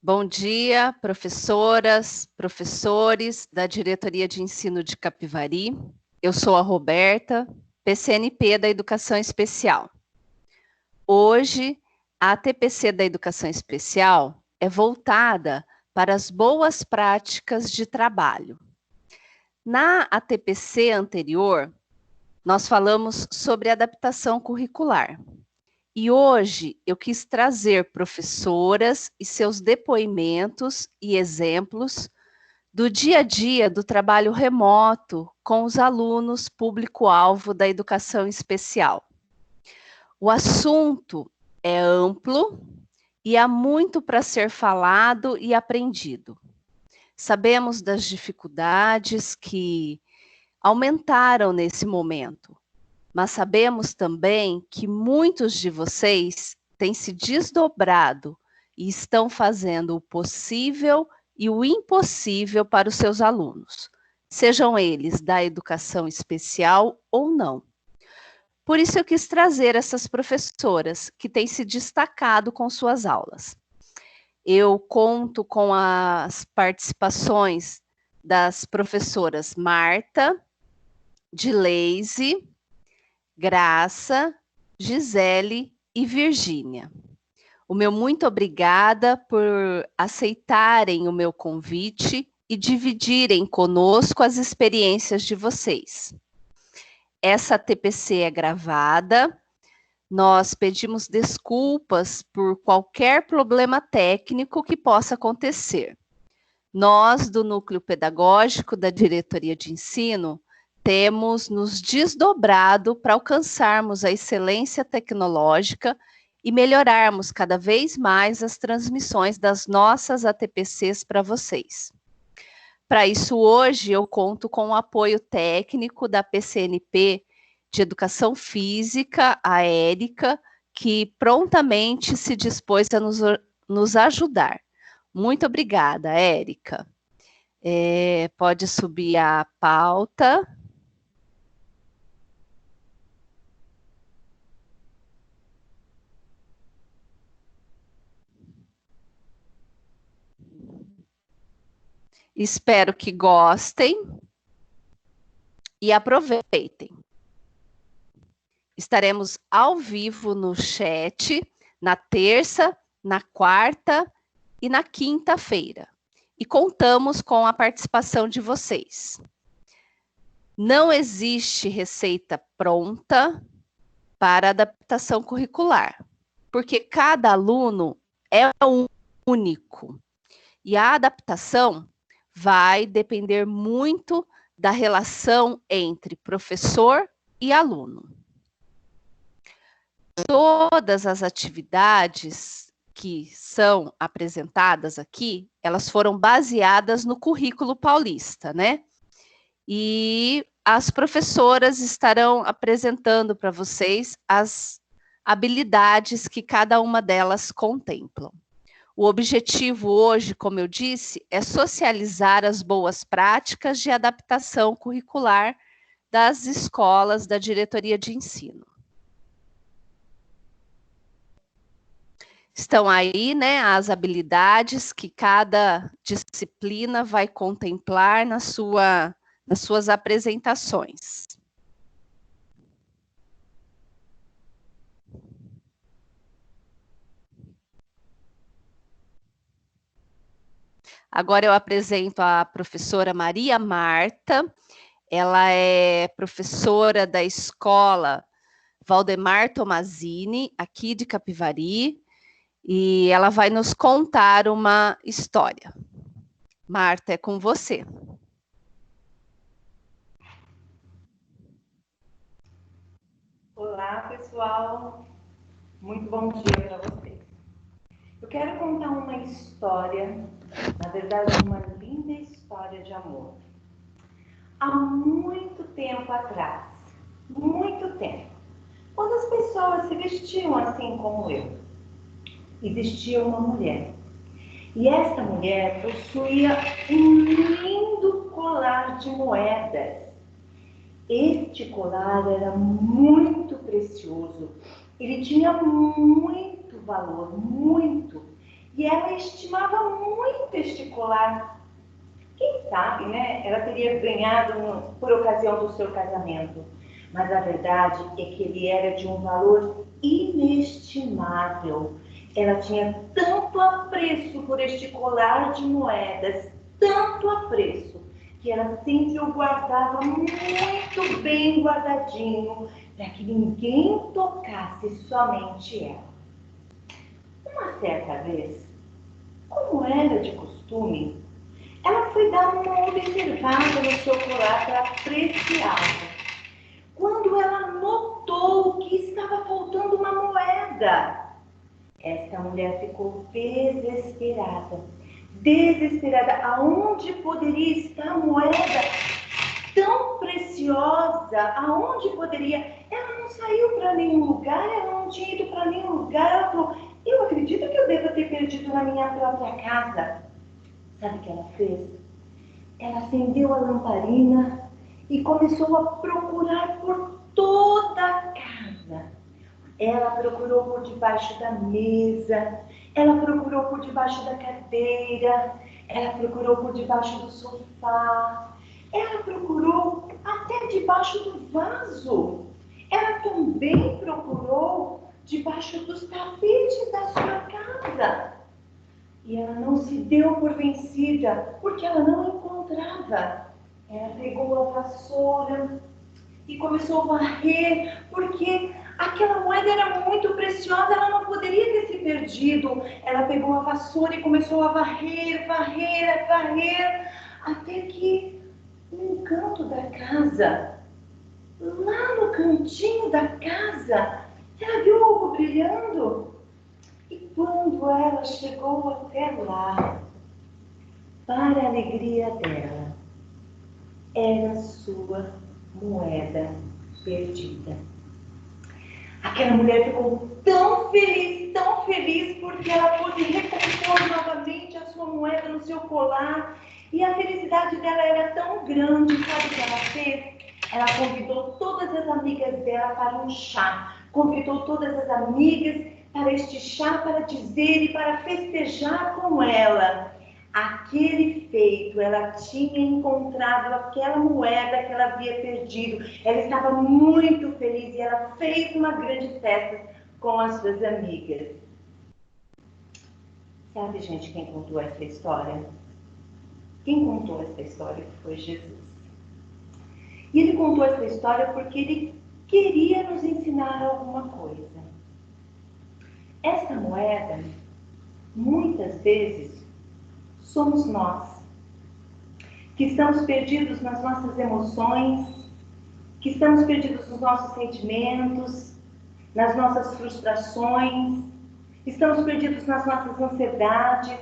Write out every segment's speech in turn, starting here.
Bom dia, professoras, professores da Diretoria de Ensino de Capivari. Eu sou a Roberta, PCNP da Educação Especial. Hoje, a ATPC da Educação Especial é voltada para as boas práticas de trabalho. Na ATPC anterior, nós falamos sobre adaptação curricular. E hoje eu quis trazer professoras e seus depoimentos e exemplos do dia a dia do trabalho remoto com os alunos público-alvo da educação especial. O assunto é amplo e há muito para ser falado e aprendido. Sabemos das dificuldades que aumentaram nesse momento, mas sabemos também que muitos de vocês têm se desdobrado e estão fazendo o possível e o impossível para os seus alunos, sejam eles da educação especial ou não. Por isso eu quis trazer essas professoras que têm se destacado com suas aulas. Eu conto com as participações das professoras Marta, Dileise, Graça, Gisele e Virgínia. O meu muito obrigada por aceitarem o meu convite e dividirem conosco as experiências de vocês. Essa TPC é gravada, nós pedimos desculpas por qualquer problema técnico que possa acontecer. Nós, do Núcleo Pedagógico da Diretoria de Ensino, temos nos desdobrado para alcançarmos a excelência tecnológica e melhorarmos cada vez mais as transmissões das nossas ATPCs para vocês. Para isso, hoje, eu conto com o apoio técnico da PCNP de Educação Física, a Érica, que prontamente se dispôs a nos ajudar. Muito obrigada, Érica. Pode subir a pauta. Espero que gostem e aproveitem. Estaremos ao vivo no chat na terça, na quarta e na quinta-feira. E contamos com a participação de vocês. Não existe receita pronta para adaptação curricular, porque cada aluno é único. E a adaptação vai depender muito da relação entre professor e aluno. Todas as atividades que são apresentadas aqui, elas foram baseadas no currículo paulista, né? E as professoras estarão apresentando para vocês as habilidades que cada uma delas contemplam. O objetivo hoje, como eu disse, é socializar as boas práticas de adaptação curricular das escolas da diretoria de ensino. Estão aí, né, as habilidades que cada disciplina vai contemplar nas suas apresentações. Agora eu apresento a professora Maria Marta. Ela é professora da escola Valdemar Tomazini, aqui de Capivari, e ela vai nos contar uma história. Marta, é com você. Olá, pessoal. Muito bom dia para vocês. Eu quero contar uma história, na verdade, uma linda história de amor. Há muito tempo atrás, muito tempo, quando as pessoas se vestiam assim como eu, existia uma mulher. E esta mulher possuía um lindo colar de moedas. Este colar era muito precioso, ele tinha muito valor, muito. e ela estimava muito este colar. Quem sabe, né? Ela teria ganhado por ocasião do seu casamento. Mas a verdade é que ele era de um valor inestimável. Ela tinha tanto apreço por este colar de moedas, tanto apreço, que ela sempre o guardava muito bem guardadinho, para que ninguém tocasse, somente ela. Uma certa vez, como era de costume, ela foi dar uma observada no seu colar para apreciá-lo. Quando ela notou que estava faltando uma moeda, esta mulher ficou desesperada. Desesperada. Aonde poderia estar a moeda tão preciosa? Aonde poderia? Ela não saiu para nenhum lugar, ela não tinha ido para nenhum lugar. Ela falou, eu acredito que eu devo ter perdido na minha própria casa. Sabe o que ela fez? Ela acendeu a lamparina e começou a procurar por toda a casa. Ela procurou por debaixo da mesa, ela procurou por debaixo da cadeira, ela procurou por debaixo do sofá, ela procurou até debaixo do vaso. Ela também procurou debaixo dos tapetes da sua casa. E ela não se deu por vencida, porque ela não encontrava. Ela pegou a vassoura e começou a varrer, porque aquela moeda era muito preciosa, ela não poderia ter se perdido. Ela pegou a vassoura e começou a varrer, varrer, varrer, até que num canto da casa, lá no cantinho da casa, ela viu algo brilhando. E quando ela chegou até lá, para a alegria dela, era sua moeda perdida. Aquela mulher ficou tão feliz, porque ela pôde recompor novamente a sua moeda no seu colar. E a felicidade dela era tão grande, sabe o que ela fez? Ela convidou todas as amigas dela para um chá. Convidou todas as amigas para este chá, para dizer e para festejar com ela aquele feito. Ela tinha encontrado aquela moeda que ela havia perdido. Ela estava muito feliz e ela fez uma grande festa com as suas amigas. Sabe, gente, quem contou essa história? Quem contou essa história foi Jesus. E ele contou essa história porque ele queria nos ensinar alguma coisa. Essa moeda, muitas vezes, somos nós, que estamos perdidos nas nossas emoções, que estamos perdidos nos nossos sentimentos, nas nossas frustrações, estamos perdidos nas nossas ansiedades,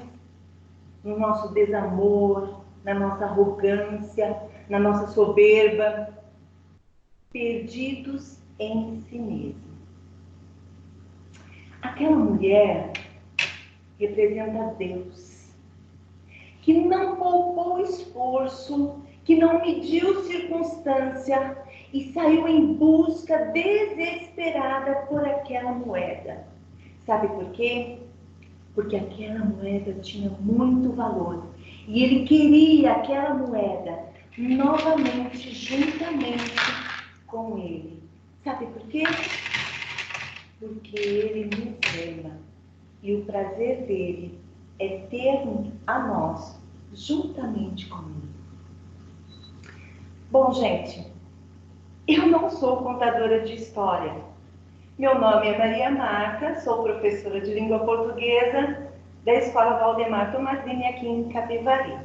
no nosso desamor, na nossa arrogância, na nossa soberba, perdidos em si mesmo. Aquela mulher representa Deus, que não poupou esforço, que não mediu circunstância e saiu em busca desesperada por aquela moeda. Sabe por quê? Porque aquela moeda tinha muito valor e ele queria aquela moeda novamente, juntamente com ele. Sabe por quê? Porque ele nos ama e o prazer dele é ter a nós juntamente com ele. Bom, gente, eu não sou contadora de história. Meu nome é Maria Marta, sou professora de língua portuguesa da Escola Valdemar Tomazini aqui em Capivari.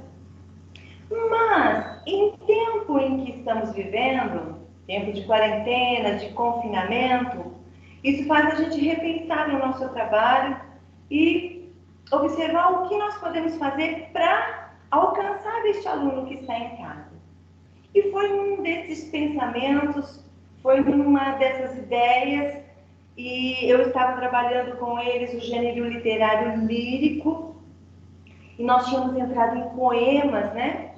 Mas, em tempo em que estamos vivendo, tempo de quarentena, de confinamento, isso faz a gente repensar no nosso trabalho e observar o que nós podemos fazer para alcançar este aluno que está em casa. E foi um desses pensamentos, foi uma dessas ideias, e eu estava trabalhando com eles o gênero literário lírico, e nós tínhamos entrado em poemas, né?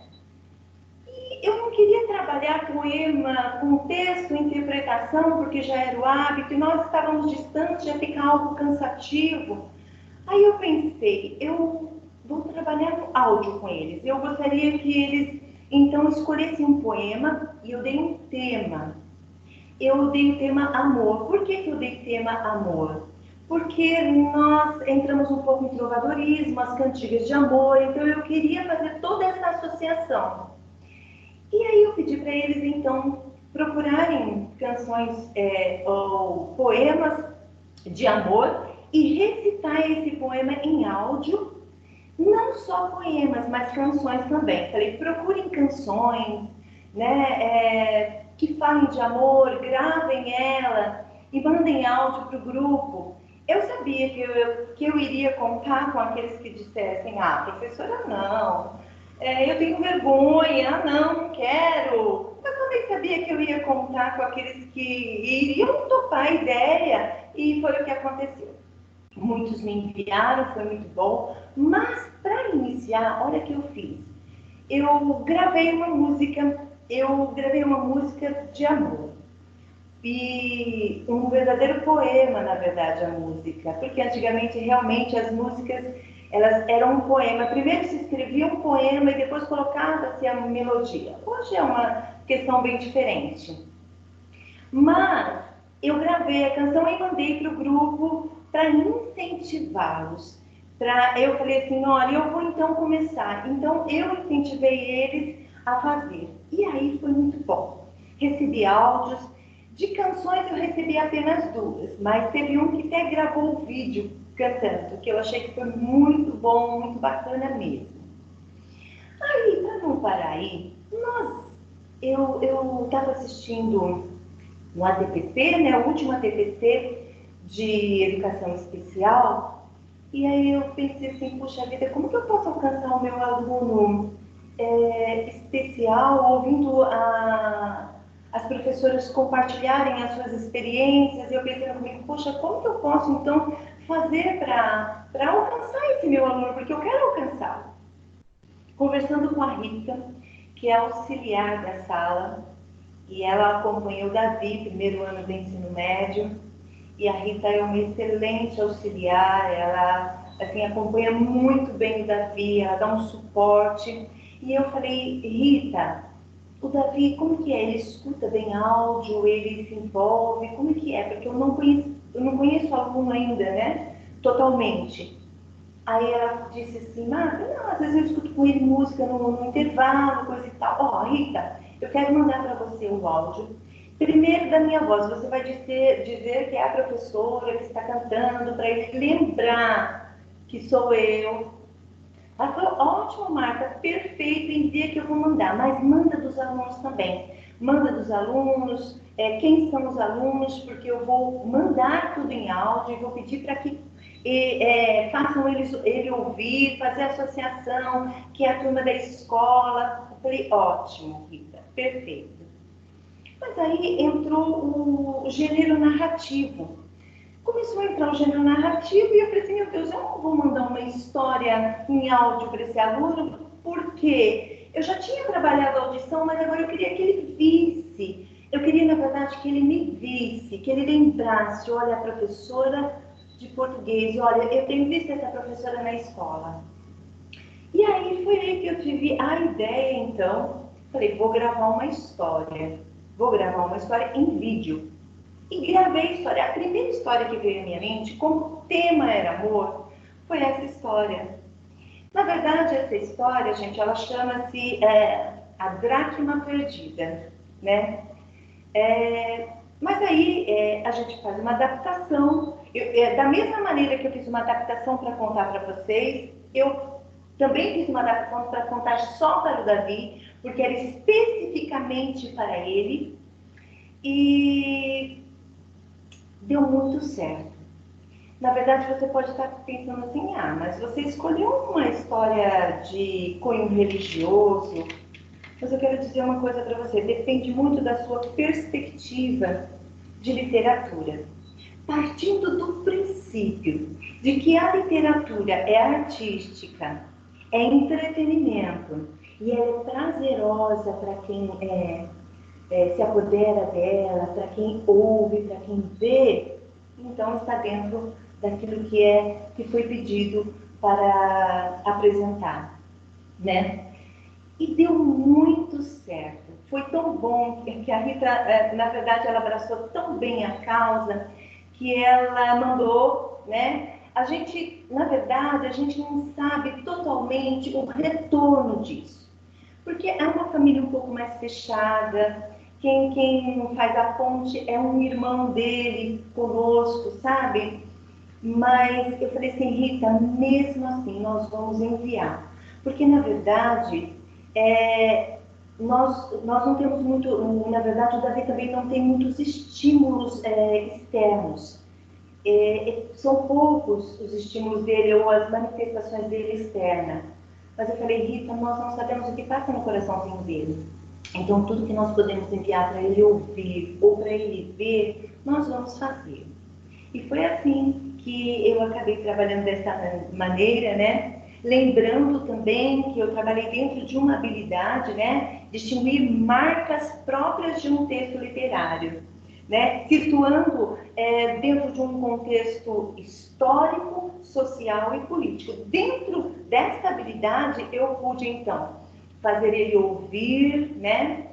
Eu não queria trabalhar poema com texto, interpretação, porque já era o hábito, e nós estávamos distantes, já fica algo cansativo. Aí eu pensei, eu vou trabalhar no áudio com eles. Eu gostaria que eles, então, escolhessem um poema e eu dei um tema. Eu dei o tema amor. Por que eu dei tema amor? Porque nós entramos um pouco em trovadorismo, as cantigas de amor, então eu queria fazer toda essa associação. E aí eu pedi para eles, então, procurarem canções ou poemas de amor e recitar esse poema em áudio, não só poemas, mas canções também. Falei, procurem canções, né, que falem de amor, gravem ela e mandem áudio para o grupo. Eu sabia que eu iria contar com aqueles que dissessem, ah, professora, não, eu tenho vergonha, ah, não quero. Eu também sabia que eu ia contar com aqueles que iriam topar a ideia e foi o que aconteceu. Muitos me enviaram, foi muito bom, mas para iniciar, olha o que eu fiz. Eu gravei uma música de amor. E um verdadeiro poema, na verdade, a música, porque antigamente realmente as músicas elas eram um poema. Primeiro se escrevia um poema e depois colocava-se a melodia. Hoje é uma questão bem diferente. Mas eu gravei a canção e mandei para o grupo para incentivá-los. Eu falei assim, olha, eu vou então começar. Então eu incentivei eles a fazer. E aí foi muito bom. Recebi áudios. De canções eu recebi apenas 2, mas teve um que até gravou o vídeo cantando, que eu achei que foi muito bom, muito bacana mesmo. Aí, para não parar aí, eu estava assistindo um ATPC, né, o último ATPC de Educação Especial, e aí eu pensei assim, puxa vida, como que eu posso alcançar o meu aluno especial, ouvindo as professoras compartilharem as suas experiências, e eu pensei comigo, poxa, como que eu posso então fazer para alcançar esse meu aluno, porque eu quero alcançá-lo. Conversando com a Rita, que é auxiliar da sala, e ela acompanhou o Davi, primeiro ano do ensino médio, e a Rita é uma excelente auxiliar, ela assim, acompanha muito bem o Davi, ela dá um suporte. E eu falei, Rita, o Davi, como que é? Ele escuta bem áudio, ele se envolve, como que é? Porque eu não conheço o aluno ainda, né? Totalmente. Aí ela disse assim, mas não, às vezes eu escuto com ele música no intervalo, coisa e tal. Ó, Rita, eu quero mandar para você um áudio. Primeiro da minha voz, você vai dizer que é a professora que está cantando, para ele lembrar que sou eu. Ela falou, ótimo, Marta, perfeito, envia que eu vou mandar, mas manda dos alunos também. Manda dos alunos, quem são os alunos, porque eu vou mandar tudo em áudio e vou pedir para que façam ele ouvir, fazer associação, que é a turma da escola. Eu falei, ótimo, Rita, perfeito. Mas aí entrou o gênero narrativo. Começou a entrar o gênero narrativo e eu falei assim, meu Deus, eu não vou mandar uma história em áudio para esse aluno, porque eu já tinha trabalhado a audição, mas agora eu queria que ele visse. Eu queria, na verdade, que ele me visse, que ele lembrasse, olha, a professora de português, olha, eu tenho visto essa professora na escola. E aí foi aí que eu tive a ideia, então, falei, vou gravar uma história em vídeo. E gravei a história. A primeira história que veio à minha mente, como o tema era amor, foi essa história. Na verdade, essa história, gente, ela chama-se A Dracma Perdida, né? Mas aí a gente faz uma adaptação. Da mesma maneira que eu fiz uma adaptação para contar para vocês, eu também fiz uma adaptação para contar só para o Davi, porque era especificamente para ele. E deu muito certo. Na verdade, você pode estar pensando assim, ah, mas você escolheu uma história de cunho religioso. Mas eu quero dizer uma coisa para você, depende muito da sua perspectiva de literatura. Partindo do princípio de que a literatura é artística, é entretenimento e ela é prazerosa para quem se apodera dela, para quem ouve, para quem vê, então está dentro daquilo que foi pedido para apresentar, né? E deu muito certo. Foi tão bom que a Rita, na verdade, ela abraçou tão bem a causa que ela mandou, né? A gente, na verdade, a gente não sabe totalmente o retorno disso. Porque é uma família um pouco mais fechada, quem faz a ponte é um irmão dele conosco, sabe? Mas eu falei assim, Rita, mesmo assim nós vamos enviar. Porque, na verdade, nós não temos muito, na verdade, o Davi também não tem muitos estímulos externos. São poucos os estímulos dele ou as manifestações dele externas. Mas eu falei, Rita, nós não sabemos o que passa no coraçãozinho dele. Então, tudo que nós podemos enviar para ele ouvir ou para ele ver, nós vamos fazer. E foi assim que eu acabei trabalhando dessa maneira, né? Lembrando também que eu trabalhei dentro de uma habilidade, né? Distinguir marcas próprias de um texto literário, né? Situando dentro de um contexto histórico, social e político. Dentro dessa habilidade, eu pude, então, fazer ele ouvir, né?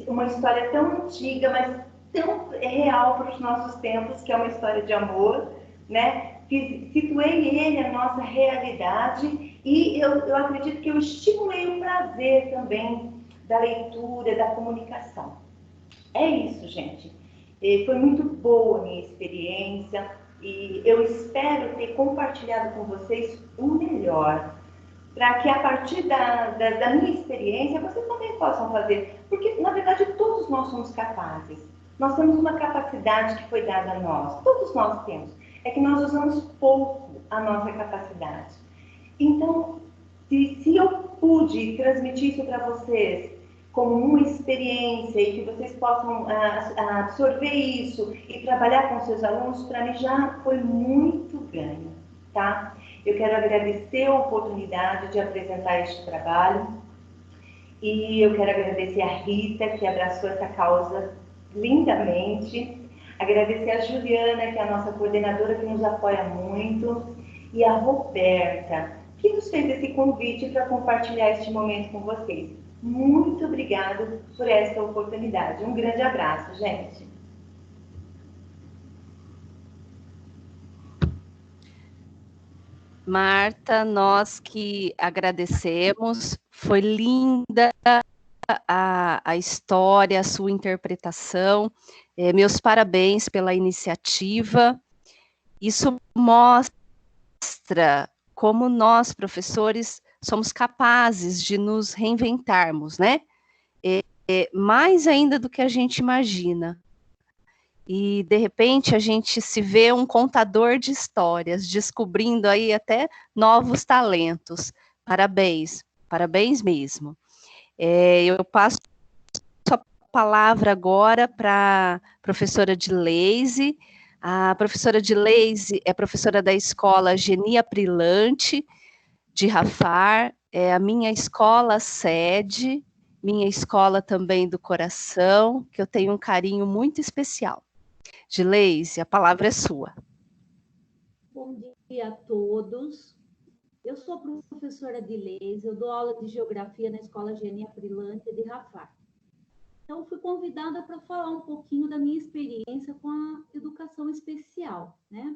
Uma história tão antiga, mas tão real para os nossos tempos, que é uma história de amor, né? Situei ele a nossa realidade e eu acredito que eu estimulei o prazer também da leitura, da comunicação. É isso, gente. Foi muito boa a minha experiência e eu espero ter compartilhado com vocês o melhor, para que a partir da minha experiência vocês também possam fazer, porque na verdade todos nós somos capazes. Nós temos uma capacidade que foi dada a nós, todos nós temos. É que nós usamos pouco a nossa capacidade. Então, se eu pude transmitir isso para vocês como uma experiência e que vocês possam absorver isso e trabalhar com seus alunos, para mim já foi muito ganho, tá? Eu quero agradecer a oportunidade de apresentar este trabalho e eu quero agradecer a Rita, que abraçou essa causa lindamente, agradecer a Juliana, que é a nossa coordenadora, que nos apoia muito, e a Roberta, que nos fez esse convite para compartilhar este momento com vocês. Muito obrigado por esta oportunidade. Um grande abraço, gente. Marta, nós que agradecemos, foi linda a história, a sua interpretação. Meus parabéns pela iniciativa. Isso mostra como nós, professores, somos capazes de nos reinventarmos, né? Mais ainda do que a gente imagina. E, de repente, a gente se vê um contador de histórias, descobrindo aí até novos talentos. Parabéns, parabéns mesmo. Eu passo a palavra agora para a professora Dileise. A professora Dileise é professora da escola Geni Aprilante, de Rafar, é a minha escola sede, minha escola também do coração, que eu tenho um carinho muito especial. Dileise, a palavra é sua. Bom dia a todos. Eu sou professora Dileise, eu dou aula de geografia na Escola Geni Aprilante de Rafar. Então, fui convidada para falar um pouquinho da minha experiência com a educação especial, né?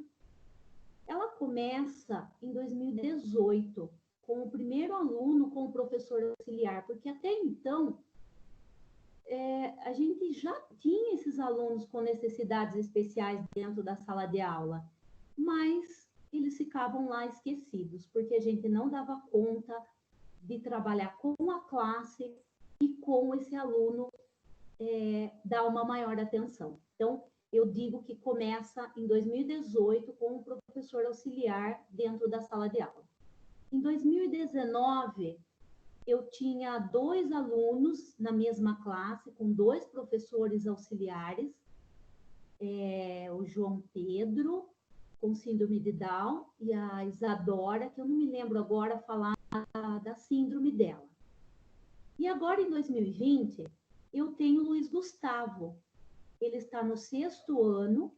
Ela começa em 2018, com o primeiro aluno com o professor auxiliar, porque até então a gente já tinha esses alunos com necessidades especiais dentro da sala de aula, mas eles ficavam lá esquecidos, porque a gente não dava conta de trabalhar com a classe e com esse aluno dar uma maior atenção. Então, eu digo que começa em 2018 com o professor auxiliar dentro da sala de aula. Em 2019, eu tinha 2 alunos na mesma classe, com 2 professores auxiliares, o João Pedro, com síndrome de Down, e a Isadora, que eu não me lembro agora falar da síndrome dela. E agora, em 2020, eu tenho o Luiz Gustavo. Ele está no 6º ano,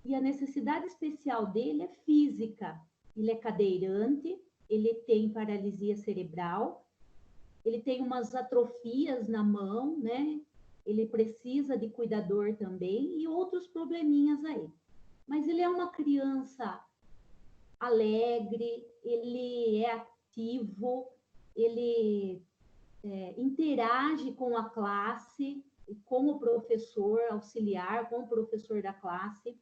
e a necessidade especial dele é física. Ele é cadeirante, ele tem paralisia cerebral, ele tem umas atrofias na mão, né? Ele precisa de cuidador também e outros probleminhas aí. Mas ele é uma criança alegre, ele é ativo, ele interage com a classe, com o professor auxiliar, com o professor da classe,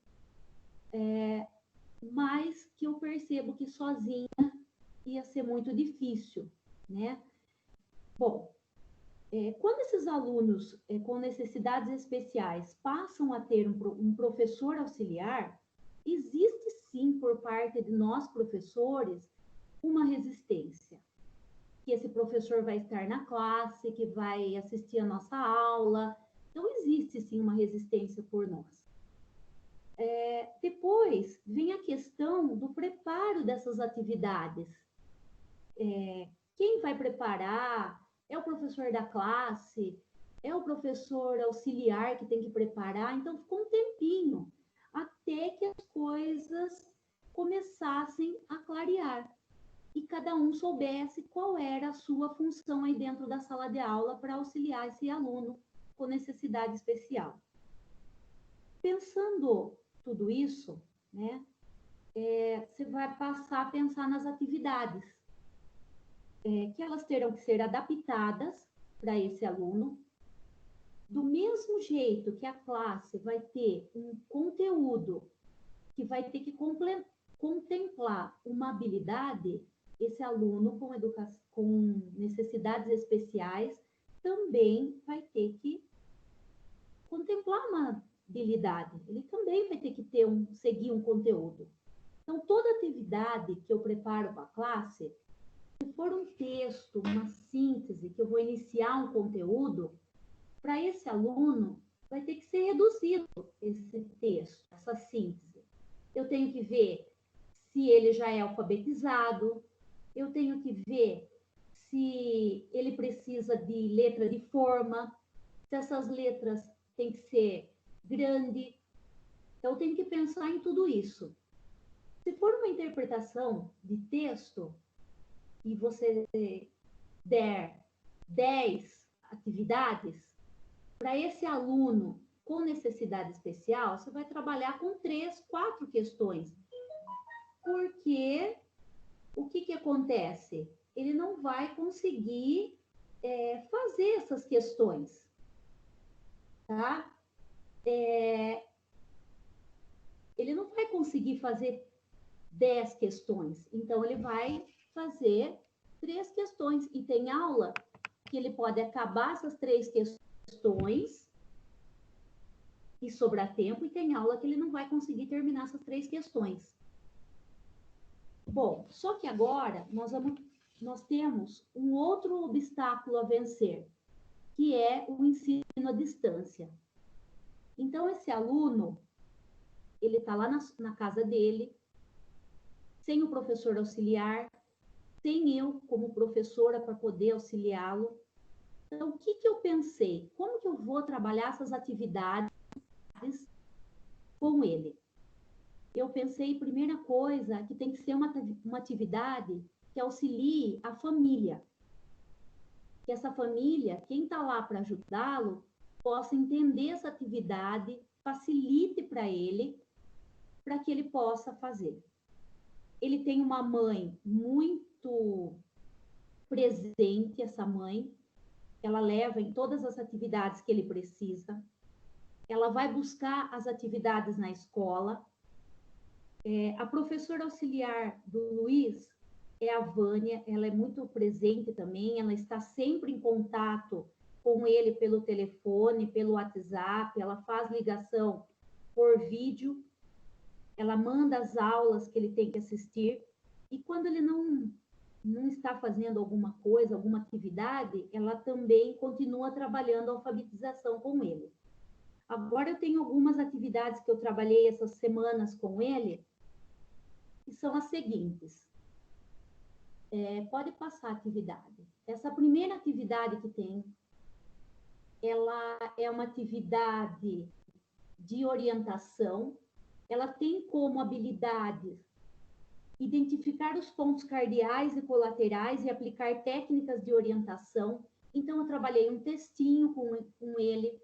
mas que eu percebo que sozinha ia ser muito difícil, né? Bom, quando esses alunos com necessidades especiais passam a ter um professor auxiliar, existe sim, por parte de nós professores, uma resistência. Que esse professor vai estar na classe, que vai assistir a nossa aula. Então, existe sim uma resistência por nós. Depois, vem a questão do preparo dessas atividades. Quem vai preparar? É o professor da classe? É o professor auxiliar que tem que preparar? Então, ficou um tempinho até que as coisas começassem a clarear e cada um soubesse qual era a sua função aí dentro da sala de aula para auxiliar esse aluno com necessidade especial. Pensando tudo isso, né, você vai passar a pensar nas atividades, que elas terão que ser adaptadas para esse aluno, do mesmo jeito que a classe vai ter um conteúdo que vai ter que contemplar uma habilidade, esse aluno com necessidades especiais também vai ter que contemplar uma habilidade. Ele também vai ter que seguir um conteúdo. Então, toda atividade que eu preparo para a classe, se for um texto, uma síntese, que eu vou iniciar um conteúdo, para esse aluno vai ter que ser reduzido esse texto, essa síntese. Eu tenho que ver se ele já é alfabetizado, eu tenho que ver se ele precisa de letra de forma, se essas letras têm que ser grande. Então, eu tenho que pensar em tudo isso. Se for uma interpretação de texto e você der 10 atividades, para esse aluno com necessidade especial, você vai trabalhar com 3, 4 questões. Porque o que acontece? Ele não vai conseguir fazer essas questões, tá? Ele não vai conseguir fazer 10 questões, então ele vai fazer 3 questões. E tem aula que ele pode acabar essas 3 questões e sobrar tempo, e tem aula que ele não vai conseguir terminar essas 3 questões. Bom, só que agora nós temos um outro obstáculo a vencer, que é o ensino à distância. Então, esse aluno, ele está lá na casa dele, sem o professor auxiliar, sem eu como professora para poder auxiliá-lo. Então, o que eu pensei? Como que eu vou trabalhar essas atividades com ele? Eu pensei, primeira coisa, que tem que ser uma atividade que auxilie a família. Que essa família, quem está lá para ajudá-lo, possa entender essa atividade, facilite para ele, para que ele possa fazer. Ele tem uma mãe muito presente, essa mãe, ela leva em todas as atividades que ele precisa, ela vai buscar as atividades na escola. A professora auxiliar do Luiz é a Vânia, ela é muito presente também, ela está sempre em contato com ele pelo telefone, pelo WhatsApp, ela faz ligação por vídeo, ela manda as aulas que ele tem que assistir, e quando ele não está fazendo alguma coisa, alguma atividade, ela também continua trabalhando a alfabetização com ele. Agora eu tenho algumas atividades que eu trabalhei essas semanas com ele, que são as seguintes. Pode passar a atividade. Essa primeira atividade que tem, ela é uma atividade de orientação ela tem como habilidade identificar os pontos cardeais e colaterais e aplicar técnicas de orientação. Então, eu trabalhei um textinho com ele,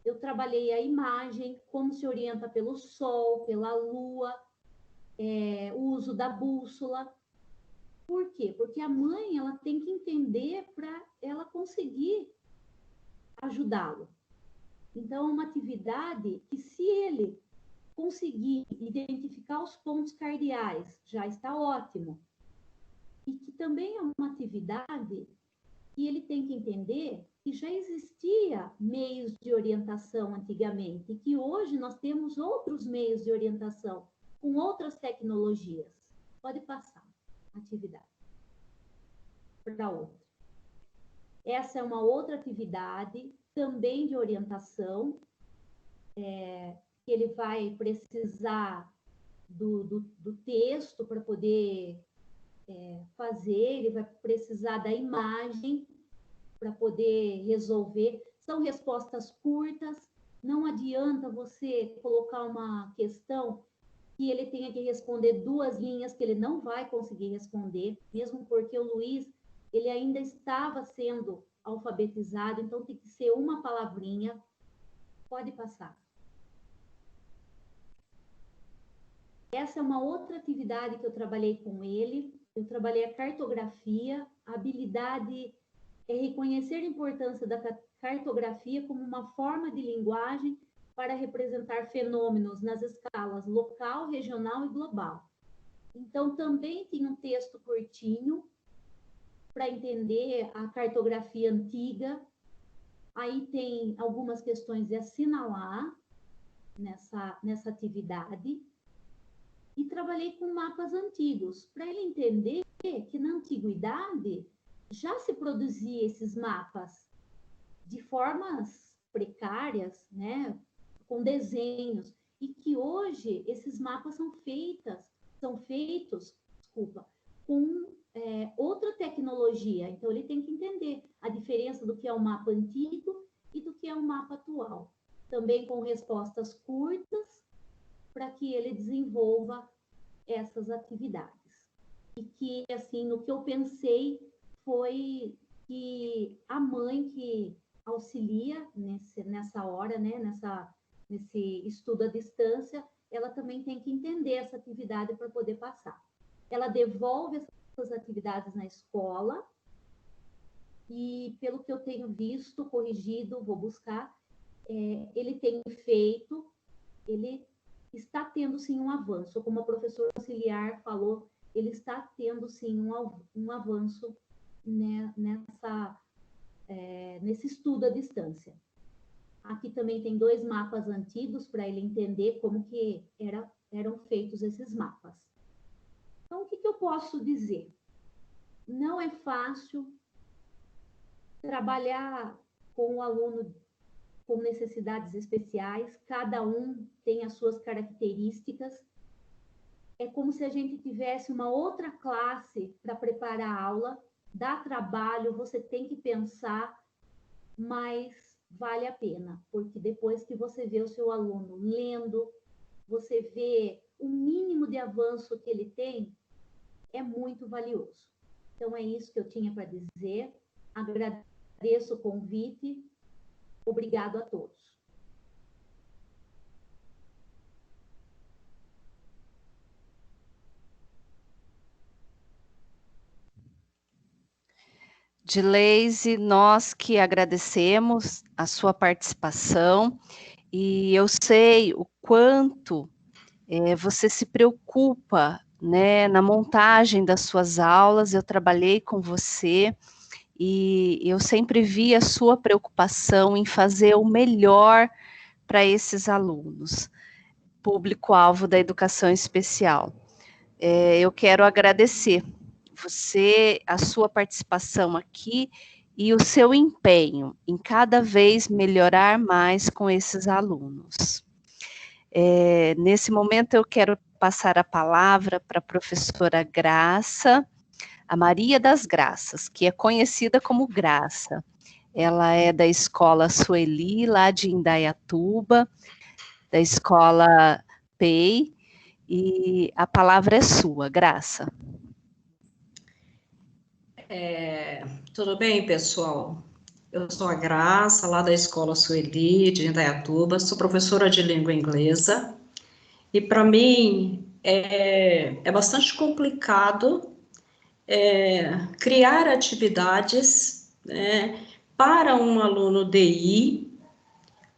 eu trabalhei a imagem, como se orienta pelo sol, pela lua, o uso da bússola. Por quê? Porque a mãe ela tem que entender para ela conseguir ajudá-lo. Então, é uma atividade que, se ele conseguir identificar os pontos cardeais, já está ótimo. E que também é uma atividade que ele tem que entender que já existia meios de orientação antigamente, e que hoje nós temos outros meios de orientação, com outras tecnologias. Pode passar a atividade para outra. Essa é uma outra atividade também de orientação, que ele vai precisar do texto para poder fazer, ele vai precisar da imagem para poder resolver. São respostas curtas, não adianta você colocar uma questão que ele tenha que responder 2 linhas, que ele não vai conseguir responder, mesmo porque o Luiz, ele ainda estava sendo alfabetizado, então tem que ser uma palavrinha. Pode passar. Essa é uma outra atividade que eu trabalhei com ele. Eu trabalhei a cartografia, a habilidade é reconhecer a importância da cartografia como uma forma de linguagem para representar fenômenos nas escalas local, regional e global. Então, também tem um texto curtinho para entender a cartografia antiga. Aí tem algumas questões de assinalar nessa atividade. E trabalhei com mapas antigos, para ele entender que na antiguidade já se produzia esses mapas de formas precárias, né, com desenhos, e que hoje esses mapas são feitos, com outra tecnologia. Então, ele tem que entender a diferença do que é um mapa antigo e do que é um mapa atual. Também com respostas curtas, para que ele desenvolva essas atividades. E que, assim, no que eu pensei foi que a mãe que auxilia nessa hora, né, nesse estudo à distância, ela também tem que entender essa atividade para poder passar. Ela devolve essas atividades na escola e, pelo que eu tenho visto, corrigido, vou buscar, ele tem feito, ele está tendo, sim, um avanço. Como a professora auxiliar falou, ele está tendo, sim, um avanço, né, nesse estudo à distância. Aqui também tem 2 mapas antigos para ele entender como que eram feitos esses mapas. Então, o que eu posso dizer? Não é fácil trabalhar com o aluno com necessidades especiais, cada um tem as suas características. É como se a gente tivesse uma outra classe para preparar a aula, dá trabalho, você tem que pensar, mas vale a pena, porque depois que você vê o seu aluno lendo, você vê o mínimo de avanço que ele tem, é muito valioso. Então, é isso que eu tinha para dizer. Agradeço o convite. Obrigado a todos. Dileise, nós que agradecemos a sua participação, e eu sei o quanto você se preocupa, né, na montagem das suas aulas. Eu trabalhei com você e eu sempre vi a sua preocupação em fazer o melhor para esses alunos, público-alvo da educação especial. Eu quero agradecer você, a sua participação aqui e o seu empenho em cada vez melhorar mais com esses alunos. Nesse momento eu quero passar a palavra para a professora Graça, a Maria das Graças, que é conhecida como Graça. Ela é da Escola Sueli, lá de Indaiatuba, da Escola participei, e a palavra é sua, Graça. Tudo bem, pessoal? Eu sou a Graça, lá da Escola Sueli, de Indaiatuba, sou professora de língua inglesa, e para mim é bastante complicado criar atividades, né, para um aluno DI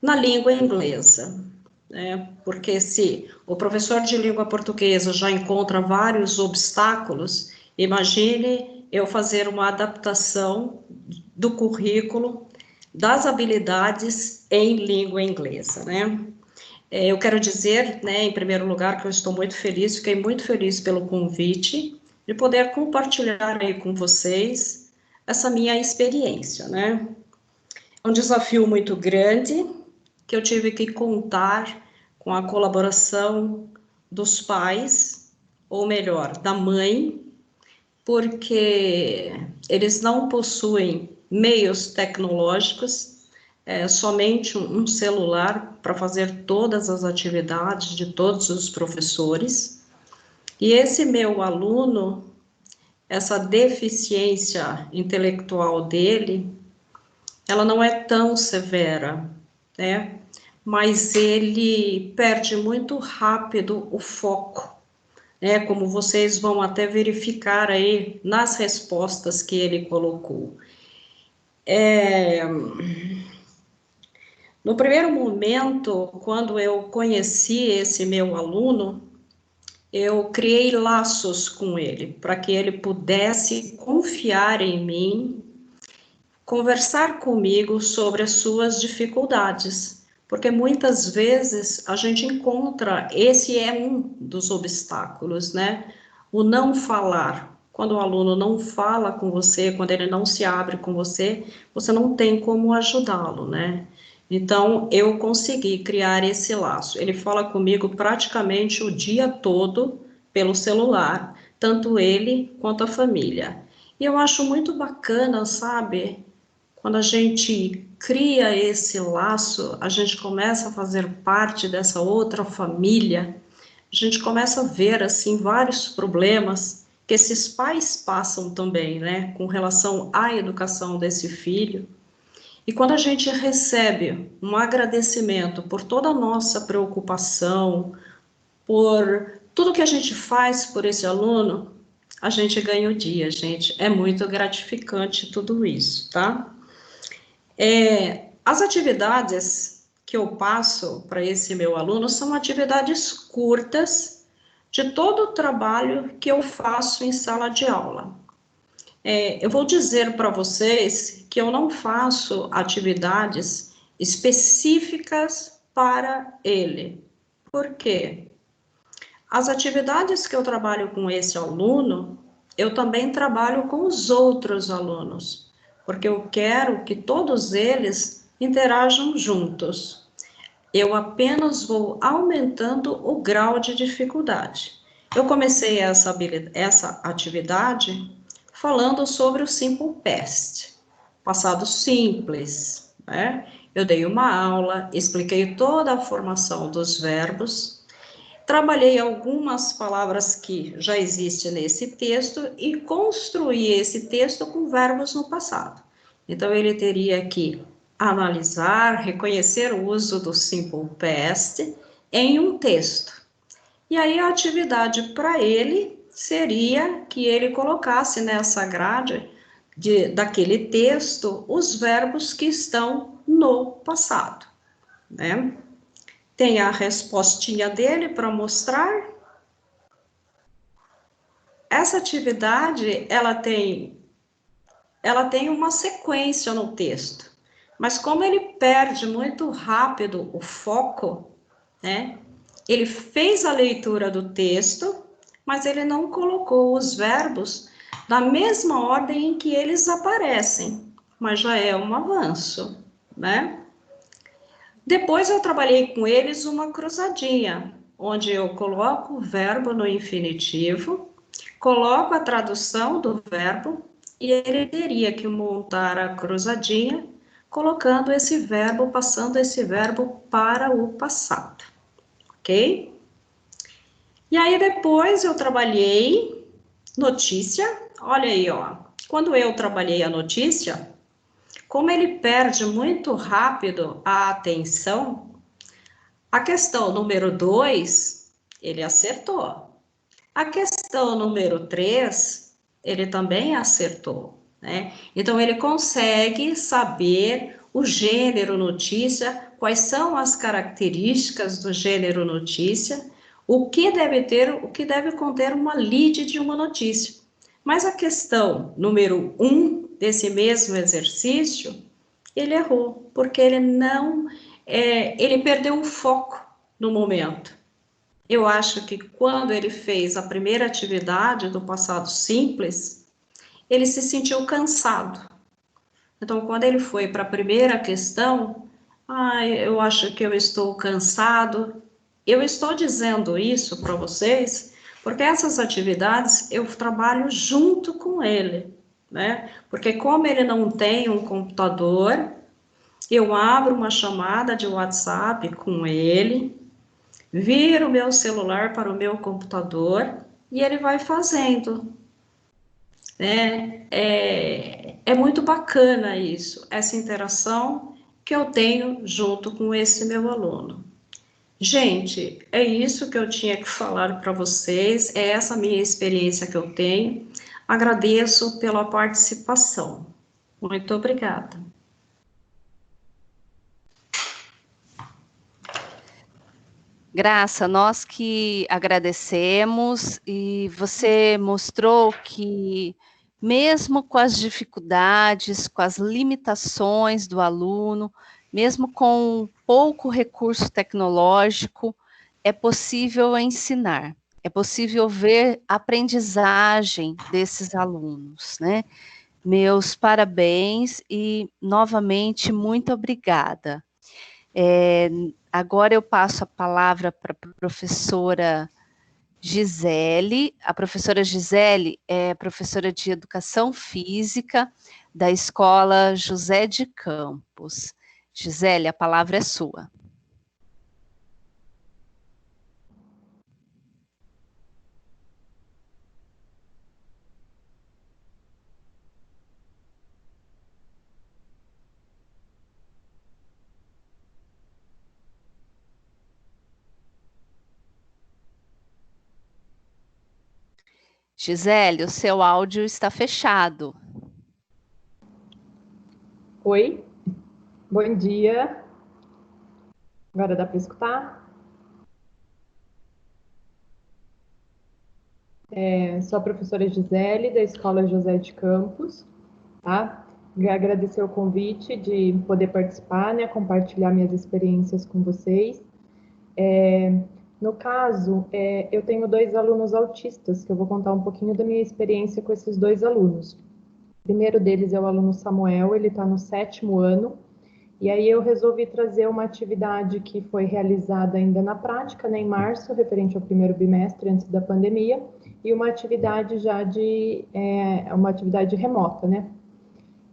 na língua inglesa, né? Porque se o professor de língua portuguesa já encontra vários obstáculos, imagine eu fazer uma adaptação do currículo das habilidades em língua inglesa, né? Eu quero dizer, né, em primeiro lugar, que eu estou muito feliz, fiquei muito feliz pelo convite de poder compartilhar aí com vocês essa minha experiência, né? É um desafio muito grande, que eu tive que contar com a colaboração dos pais, ou melhor, da mãe, porque eles não possuem meios tecnológicos, somente um celular para fazer todas as atividades de todos os professores. E esse meu aluno, essa deficiência intelectual dele, ela não é tão severa, né? Mas ele perde muito rápido o foco, né? Como vocês vão até verificar aí nas respostas que ele colocou. No primeiro momento, quando eu conheci esse meu aluno, eu criei laços com ele, para que ele pudesse confiar em mim, conversar comigo sobre as suas dificuldades, porque muitas vezes a gente encontra, esse é um dos obstáculos, né? O não falar. Quando o aluno não fala com você, quando ele não se abre com você, você não tem como ajudá-lo, né? Então, eu consegui criar esse laço. Ele fala comigo praticamente o dia todo pelo celular, tanto ele quanto a família. E eu acho muito bacana, sabe? Quando a gente cria esse laço, a gente começa a fazer parte dessa outra família, a gente começa a ver, assim, vários problemas que esses pais passam também, né, com relação à educação desse filho. E quando a gente recebe um agradecimento por toda a nossa preocupação, por tudo que a gente faz por esse aluno, a gente ganha o dia, gente. É muito gratificante tudo isso, tá? As atividades que eu passo para esse meu aluno são atividades curtas de todo o trabalho que eu faço em sala de aula. Eu vou dizer para vocês que eu não faço atividades específicas para ele. Por quê? As atividades que eu trabalho com esse aluno, eu também trabalho com os outros alunos, porque eu quero que todos eles interajam juntos. Eu apenas vou aumentando o grau de dificuldade. Eu comecei essa atividade falando sobre o Simple Past, passado simples, né? Eu dei uma aula, expliquei toda a formação dos verbos, trabalhei algumas palavras que já existem nesse texto e construí esse texto com verbos no passado. Então, ele teria que analisar, reconhecer o uso do Simple Past em um texto. E aí, a atividade para ele seria que ele colocasse nessa grade daquele texto os verbos que estão no passado, né? Tem a respostinha dele para mostrar. Essa atividade, ela tem uma sequência no texto, mas como ele perde muito rápido o foco, né? Ele fez a leitura do texto, mas ele não colocou os verbos na mesma ordem em que eles aparecem, mas já é um avanço, né? Depois eu trabalhei com eles uma cruzadinha, onde eu coloco o verbo no infinitivo, coloco a tradução do verbo e ele teria que montar a cruzadinha, colocando esse verbo, passando esse verbo para o passado, ok? E aí depois eu trabalhei notícia, olha aí, ó. Quando eu trabalhei a notícia, como ele perde muito rápido a atenção, a questão número 2, ele acertou. A questão número 3, ele também acertou, né? Então, ele consegue saber o gênero notícia, quais são as características do gênero notícia, o que deve ter, o que deve conter uma lead de uma notícia. Mas a questão número 1 desse mesmo exercício, ele errou, porque ele não, ele perdeu o foco no momento. Eu acho que quando ele fez a primeira atividade do passado simples, ele se sentiu cansado. Então, quando ele foi para a primeira questão, eu acho que eu estou cansado. Eu estou dizendo isso para vocês, porque essas atividades eu trabalho junto com ele, né? Porque como ele não tem um computador, eu abro uma chamada de WhatsApp com ele, viro o meu celular para o meu computador e ele vai fazendo, né? É muito bacana isso, essa interação que eu tenho junto com esse meu aluno. Gente, é isso que eu tinha que falar para vocês, é essa minha experiência que eu tenho. Agradeço pela participação. Muito obrigada. Graça, nós que agradecemos, e você mostrou que, mesmo com as dificuldades, com as limitações do aluno, mesmo com pouco recurso tecnológico, é possível ensinar, é possível ver a aprendizagem desses alunos, né? Meus parabéns e, novamente, muito obrigada. Agora eu passo a palavra para a professora Gisele. A professora Gisele é professora de Educação Física da Escola José de Campos. Gisele, a palavra é sua. Gisele, o seu áudio está fechado. Oi, bom dia. Agora dá para escutar? Sou a professora Gisele, da Escola José de Campos, tá? Agradecer o convite de poder participar, né, compartilhar minhas experiências com vocês. No caso, eu tenho 2 alunos autistas, que eu vou contar um pouquinho da minha experiência com esses 2 alunos. O primeiro deles é o aluno Samuel, ele está no 7º ano, e aí eu resolvi trazer uma atividade que foi realizada ainda na prática, né, em março, referente ao primeiro bimestre, antes da pandemia, e uma atividade uma atividade remota, né?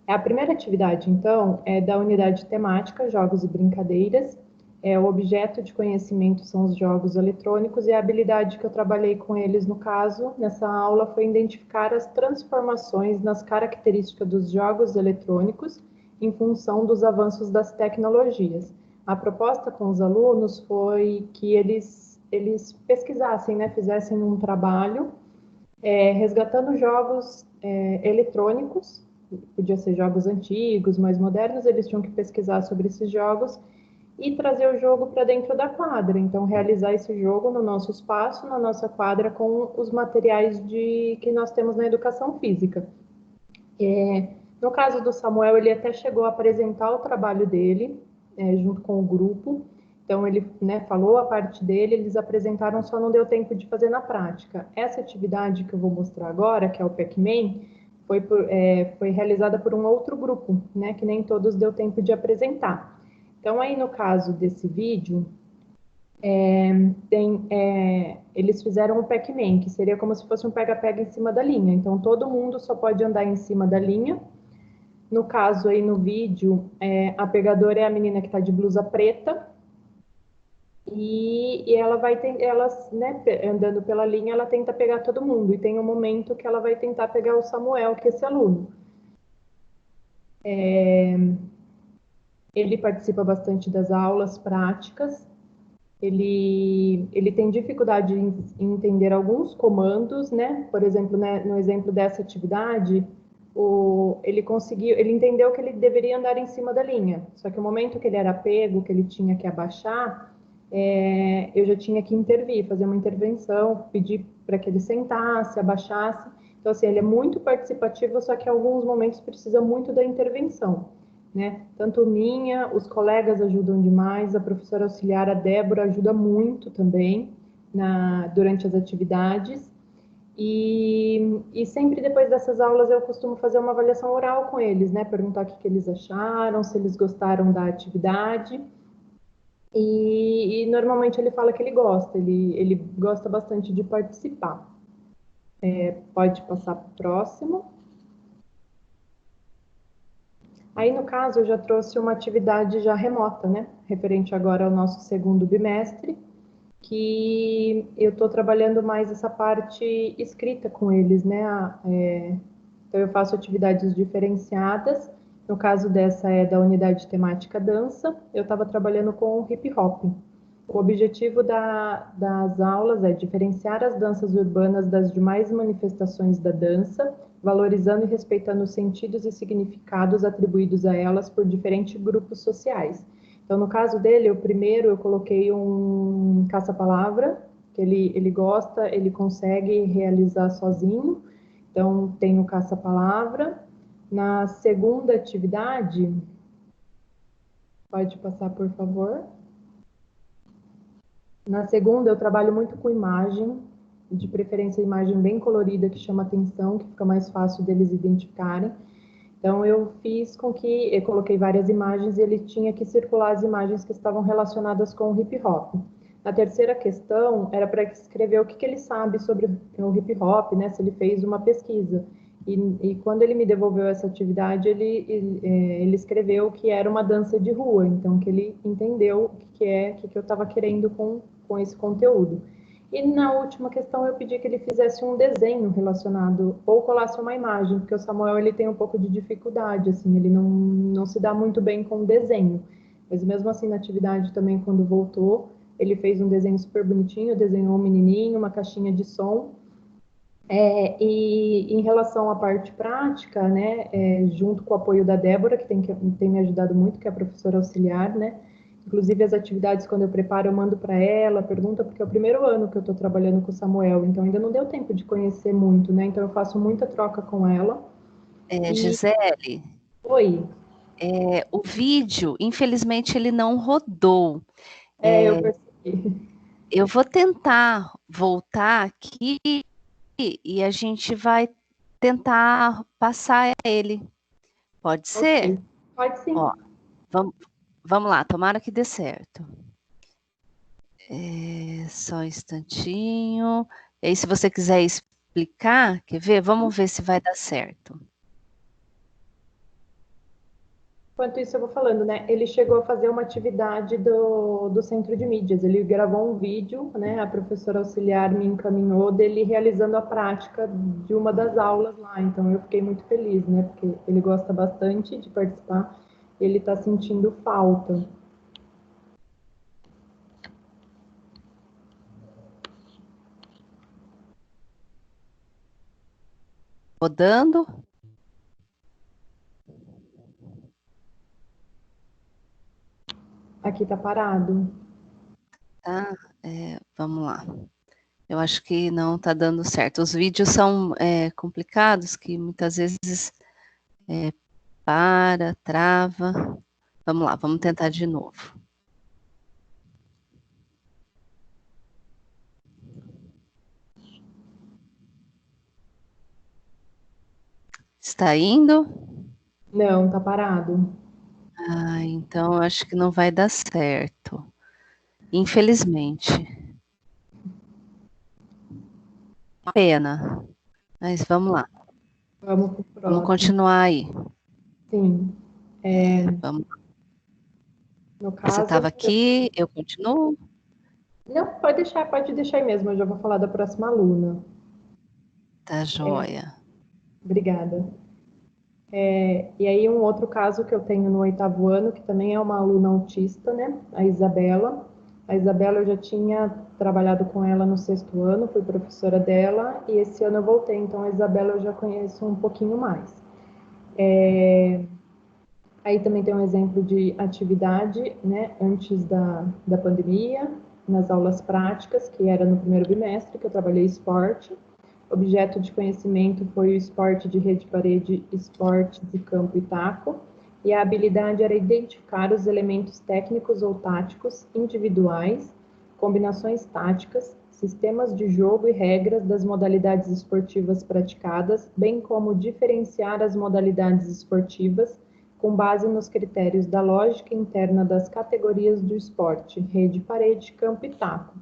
A primeira atividade, então, é da unidade temática, jogos e brincadeiras. O objeto de conhecimento são os jogos eletrônicos, e a habilidade que eu trabalhei com eles, no caso, nessa aula, foi identificar as transformações nas características dos jogos eletrônicos em função dos avanços das tecnologias. A proposta com os alunos foi que eles pesquisassem, né, fizessem um trabalho resgatando jogos eletrônicos, podia ser jogos antigos, mais modernos, eles tinham que pesquisar sobre esses jogos e trazer o jogo para dentro da quadra. Então, realizar esse jogo no nosso espaço, na nossa quadra, com os materiais que nós temos na educação física. No caso do Samuel, ele até chegou a apresentar o trabalho dele, junto com o grupo. Então, ele, né, falou a parte dele, eles apresentaram, só não deu tempo de fazer na prática. Essa atividade que eu vou mostrar agora, que é o Pac-Man, foi realizada por um outro grupo, né, que nem todos deu tempo de apresentar. Então, aí no caso desse vídeo, eles fizeram o Pac-Man, que seria como se fosse um pega-pega em cima da linha. Então, todo mundo só pode andar em cima da linha. No caso aí no vídeo, a pegadora é a menina que está de blusa preta, E ela vai, né, andando pela linha, ela tenta pegar todo mundo. E tem um momento que ela vai tentar pegar o Samuel, que é esse aluno. Ele participa bastante das aulas práticas. Ele tem dificuldade em entender alguns comandos, né? Por exemplo, né, no exemplo dessa atividade, ele entendeu que ele deveria andar em cima da linha. Só que o momento que ele era pego, que ele tinha que abaixar, eu já tinha que intervir, fazer uma intervenção, pedir para que ele sentasse, abaixasse. Então, assim, ele é muito participativo, só que em alguns momentos precisa muito da intervenção, né? Tanto minha, os colegas ajudam demais, a professora auxiliar, a Débora, ajuda muito também durante as atividades. E sempre depois dessas aulas eu costumo fazer uma avaliação oral com eles, né? Perguntar o que eles acharam, se eles gostaram da atividade. E normalmente ele fala que ele gosta, ele gosta bastante de participar. Pode passar para o próximo. Aí, no caso, eu já trouxe uma atividade já remota, né? Referente agora ao nosso segundo bimestre, que eu estou trabalhando mais essa parte escrita com eles, né? Então, eu faço atividades diferenciadas. No caso dessa é da unidade temática dança, eu estava trabalhando com hip hop. O objetivo das aulas é diferenciar as danças urbanas das demais manifestações da dança, valorizando e respeitando os sentidos e significados atribuídos a elas por diferentes grupos sociais. Então, no caso dele, o primeiro eu coloquei um caça-palavra, que ele gosta, ele consegue realizar sozinho. Então, tem o caça-palavra. Na segunda atividade, pode passar, por favor. Na segunda, eu trabalho muito com imagem, de preferência imagem bem colorida, que chama atenção, que fica mais fácil deles identificarem. Então, eu coloquei várias imagens e ele tinha que circular as imagens que estavam relacionadas com o hip hop. A terceira questão era para escrever o que ele sabe sobre o hip hop, né? Se ele fez uma pesquisa. E quando ele me devolveu essa atividade, ele escreveu que era uma dança de rua, então que ele entendeu o que eu estava querendo com esse conteúdo. E na última questão eu pedi que ele fizesse um desenho relacionado, ou colasse uma imagem, porque o Samuel ele tem um pouco de dificuldade, assim, ele não se dá muito bem com desenho. Mas mesmo assim na atividade também, quando voltou, ele fez um desenho super bonitinho, desenhou um menininho, uma caixinha de som. E em relação à parte prática, né, junto com o apoio da Débora, que tem me ajudado muito, que é a professora auxiliar, né, inclusive as atividades, quando eu preparo, eu mando para ela, pergunta, porque é o primeiro ano que eu estou trabalhando com o Samuel, então ainda não deu tempo de conhecer muito, né, então eu faço muita troca com ela. Gisele, Oi. O vídeo, infelizmente, ele não rodou. Eu percebi. Eu vou tentar voltar aqui e a gente vai tentar passar ele. Pode ser? Okay. Pode sim. Ó, vamos lá, tomara que dê certo. Só um instantinho. E aí, se você quiser explicar, quer ver? Vamos ver se vai dar certo. Enquanto isso, eu vou falando, né? Ele chegou a fazer uma atividade do Centro de Mídias. Ele gravou um vídeo, né? A professora auxiliar me encaminhou dele realizando a prática de uma das aulas lá. Então, eu fiquei muito feliz, né? Porque ele gosta bastante de participar. Ele está sentindo falta. Rodando. Aqui está parado. Tá? Vamos lá. Eu acho que não está dando certo. Os vídeos são complicados, que muitas vezes trava. Vamos lá, vamos tentar de novo. Está indo? Não, está parado. Então acho que não vai dar certo. Infelizmente. Pena. Mas vamos lá. Vamos para o próximo. Vamos continuar aí. Sim. Vamos. No caso, Você estava aqui, eu continuo? Não, pode deixar aí mesmo, eu já vou falar da próxima aluna. Tá joia. Obrigada. E aí um outro caso que eu tenho no 8º ano, que também é uma aluna autista, né? A Isabela. A Isabela eu já tinha trabalhado com ela no 6º ano, fui professora dela, e esse ano eu voltei, então a Isabela eu já conheço um pouquinho mais. Aí também tem um exemplo de atividade, né, antes da pandemia, nas aulas práticas, que era no primeiro bimestre, que eu trabalhei esporte. Objeto de conhecimento foi o esporte de rede-parede, esportes de campo e taco. E a habilidade era identificar os elementos técnicos ou táticos individuais, combinações táticas, sistemas de jogo e regras das modalidades esportivas praticadas, bem como diferenciar as modalidades esportivas com base nos critérios da lógica interna das categorias do esporte, rede, parede, campo e taco.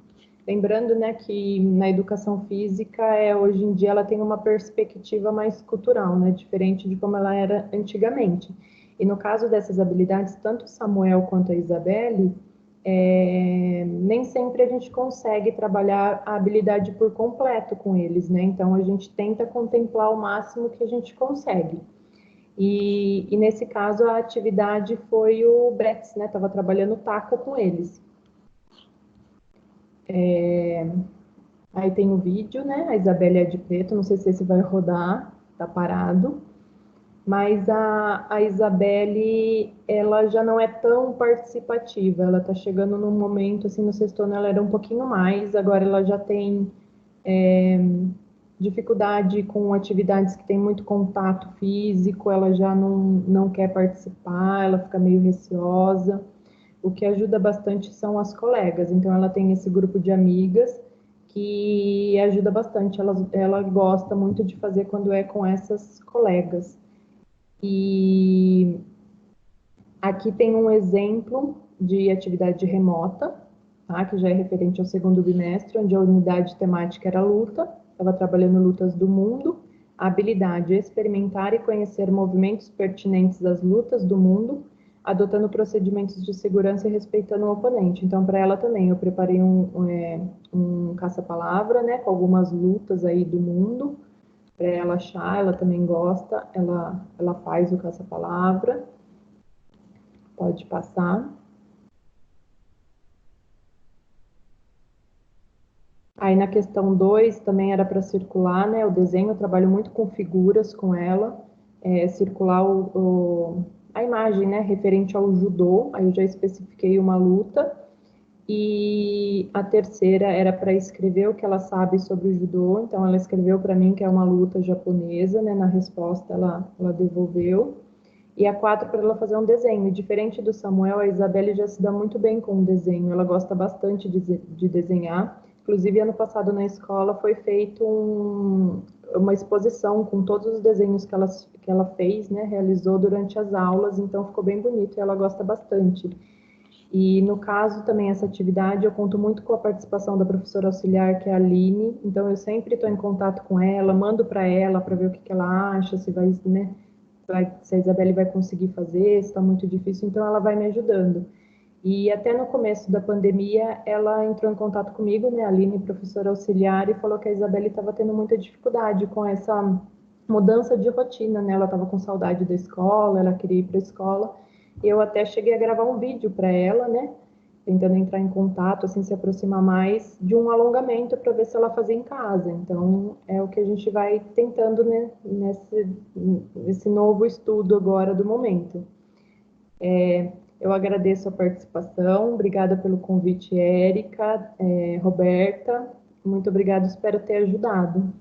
Lembrando, né, que na educação física, hoje em dia, ela tem uma perspectiva mais cultural, né, diferente de como ela era antigamente. E no caso dessas habilidades, tanto o Samuel quanto a Isabelle, nem sempre a gente consegue trabalhar a habilidade por completo com eles, né? Então, a gente tenta contemplar o máximo que a gente consegue. E nesse caso, a atividade foi o Bretz, né? Estava trabalhando taco com eles. Aí tem o vídeo, né? A Isabelle é de preto, não sei se esse vai rodar, tá parado. Mas a Isabelle, ela já não é tão participativa, ela tá chegando num momento, assim, no 6º ano ela era um pouquinho mais, agora ela já tem dificuldade com atividades que tem muito contato físico, ela já não quer participar, ela fica meio receosa. O que ajuda bastante são as colegas, então ela tem esse grupo de amigas que ajuda bastante, ela gosta muito de fazer quando é com essas colegas. E aqui tem um exemplo de atividade remota, tá? Que já é referente ao 2º bimestre, onde a unidade temática era luta, estava trabalhando lutas do mundo, a habilidade de experimentar e conhecer movimentos pertinentes às lutas do mundo, adotando procedimentos de segurança e respeitando o oponente. Então, para ela também, eu preparei um caça-palavra, né, com algumas lutas aí do mundo, para ela achar, ela também gosta, ela faz o caça-palavra. Pode passar. Aí na questão 2 também era para circular, né? O desenho, eu trabalho muito com figuras com ela, circular a imagem, né? Referente ao judô, aí eu já especifiquei uma luta. E a terceira era para escrever o que ela sabe sobre o judô, então ela escreveu para mim que é uma luta japonesa, né? Na resposta ela devolveu. E a 4 para ela fazer um desenho. E diferente do Samuel, a Isabelle já se dá muito bem com o desenho. Ela gosta bastante de desenhar. Inclusive, ano passado na escola foi feito uma exposição com todos os desenhos que ela fez, né? Realizou durante as aulas. Então, ficou bem bonito e ela gosta bastante. E no caso também essa atividade eu conto muito com a participação da professora auxiliar, que é a Aline, então eu sempre estou em contato com ela, mando para ela para ver o que ela acha, se vai, né, se a Isabelle vai conseguir fazer, se está muito difícil, então ela vai me ajudando. E até no começo da pandemia, ela entrou em contato comigo, né, a Aline, professora auxiliar, e falou que a Isabelle estava tendo muita dificuldade com essa mudança de rotina, né, ela estava com saudade da escola, ela queria ir para a escola. Eu até cheguei a gravar um vídeo para ela, né, tentando entrar em contato, assim, se aproximar mais de um alongamento para ver se ela fazia em casa. Então, é o que a gente vai tentando, né, nesse novo estudo agora do momento. Eu agradeço a participação, obrigada pelo convite, Érica, Roberta, muito obrigada, espero ter ajudado.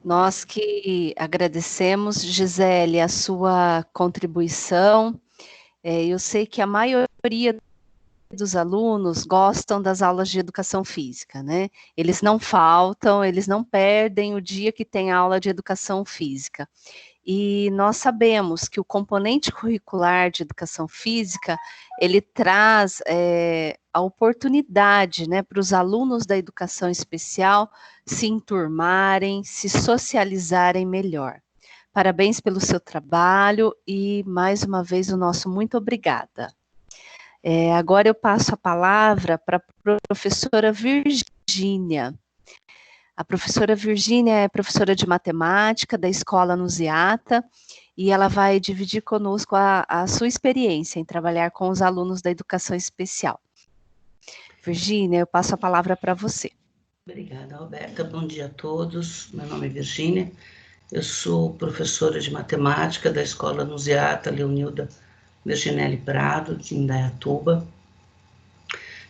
Nós que agradecemos, Gisele, a sua contribuição. Eu sei que a maioria dos alunos gostam das aulas de educação física, né? Eles não faltam, eles não perdem o dia que tem aula de educação física. E nós sabemos que o componente curricular de educação física, ele traz a oportunidade, né, para os alunos da educação especial se enturmarem, se socializarem melhor. Parabéns pelo seu trabalho e, mais uma vez, o nosso muito obrigada. Agora eu passo a palavra para a professora Virgínia. A professora Virgínia é professora de matemática da Escola Nunziata e ela vai dividir conosco a sua experiência em trabalhar com os alunos da educação especial. Virgínia, eu passo a palavra para você. Obrigada, Roberta. Bom dia a todos. Meu nome é Virgínia. Eu sou professora de matemática da Escola Nunziata Leonilda Virginelli Prado, de Indaiatuba.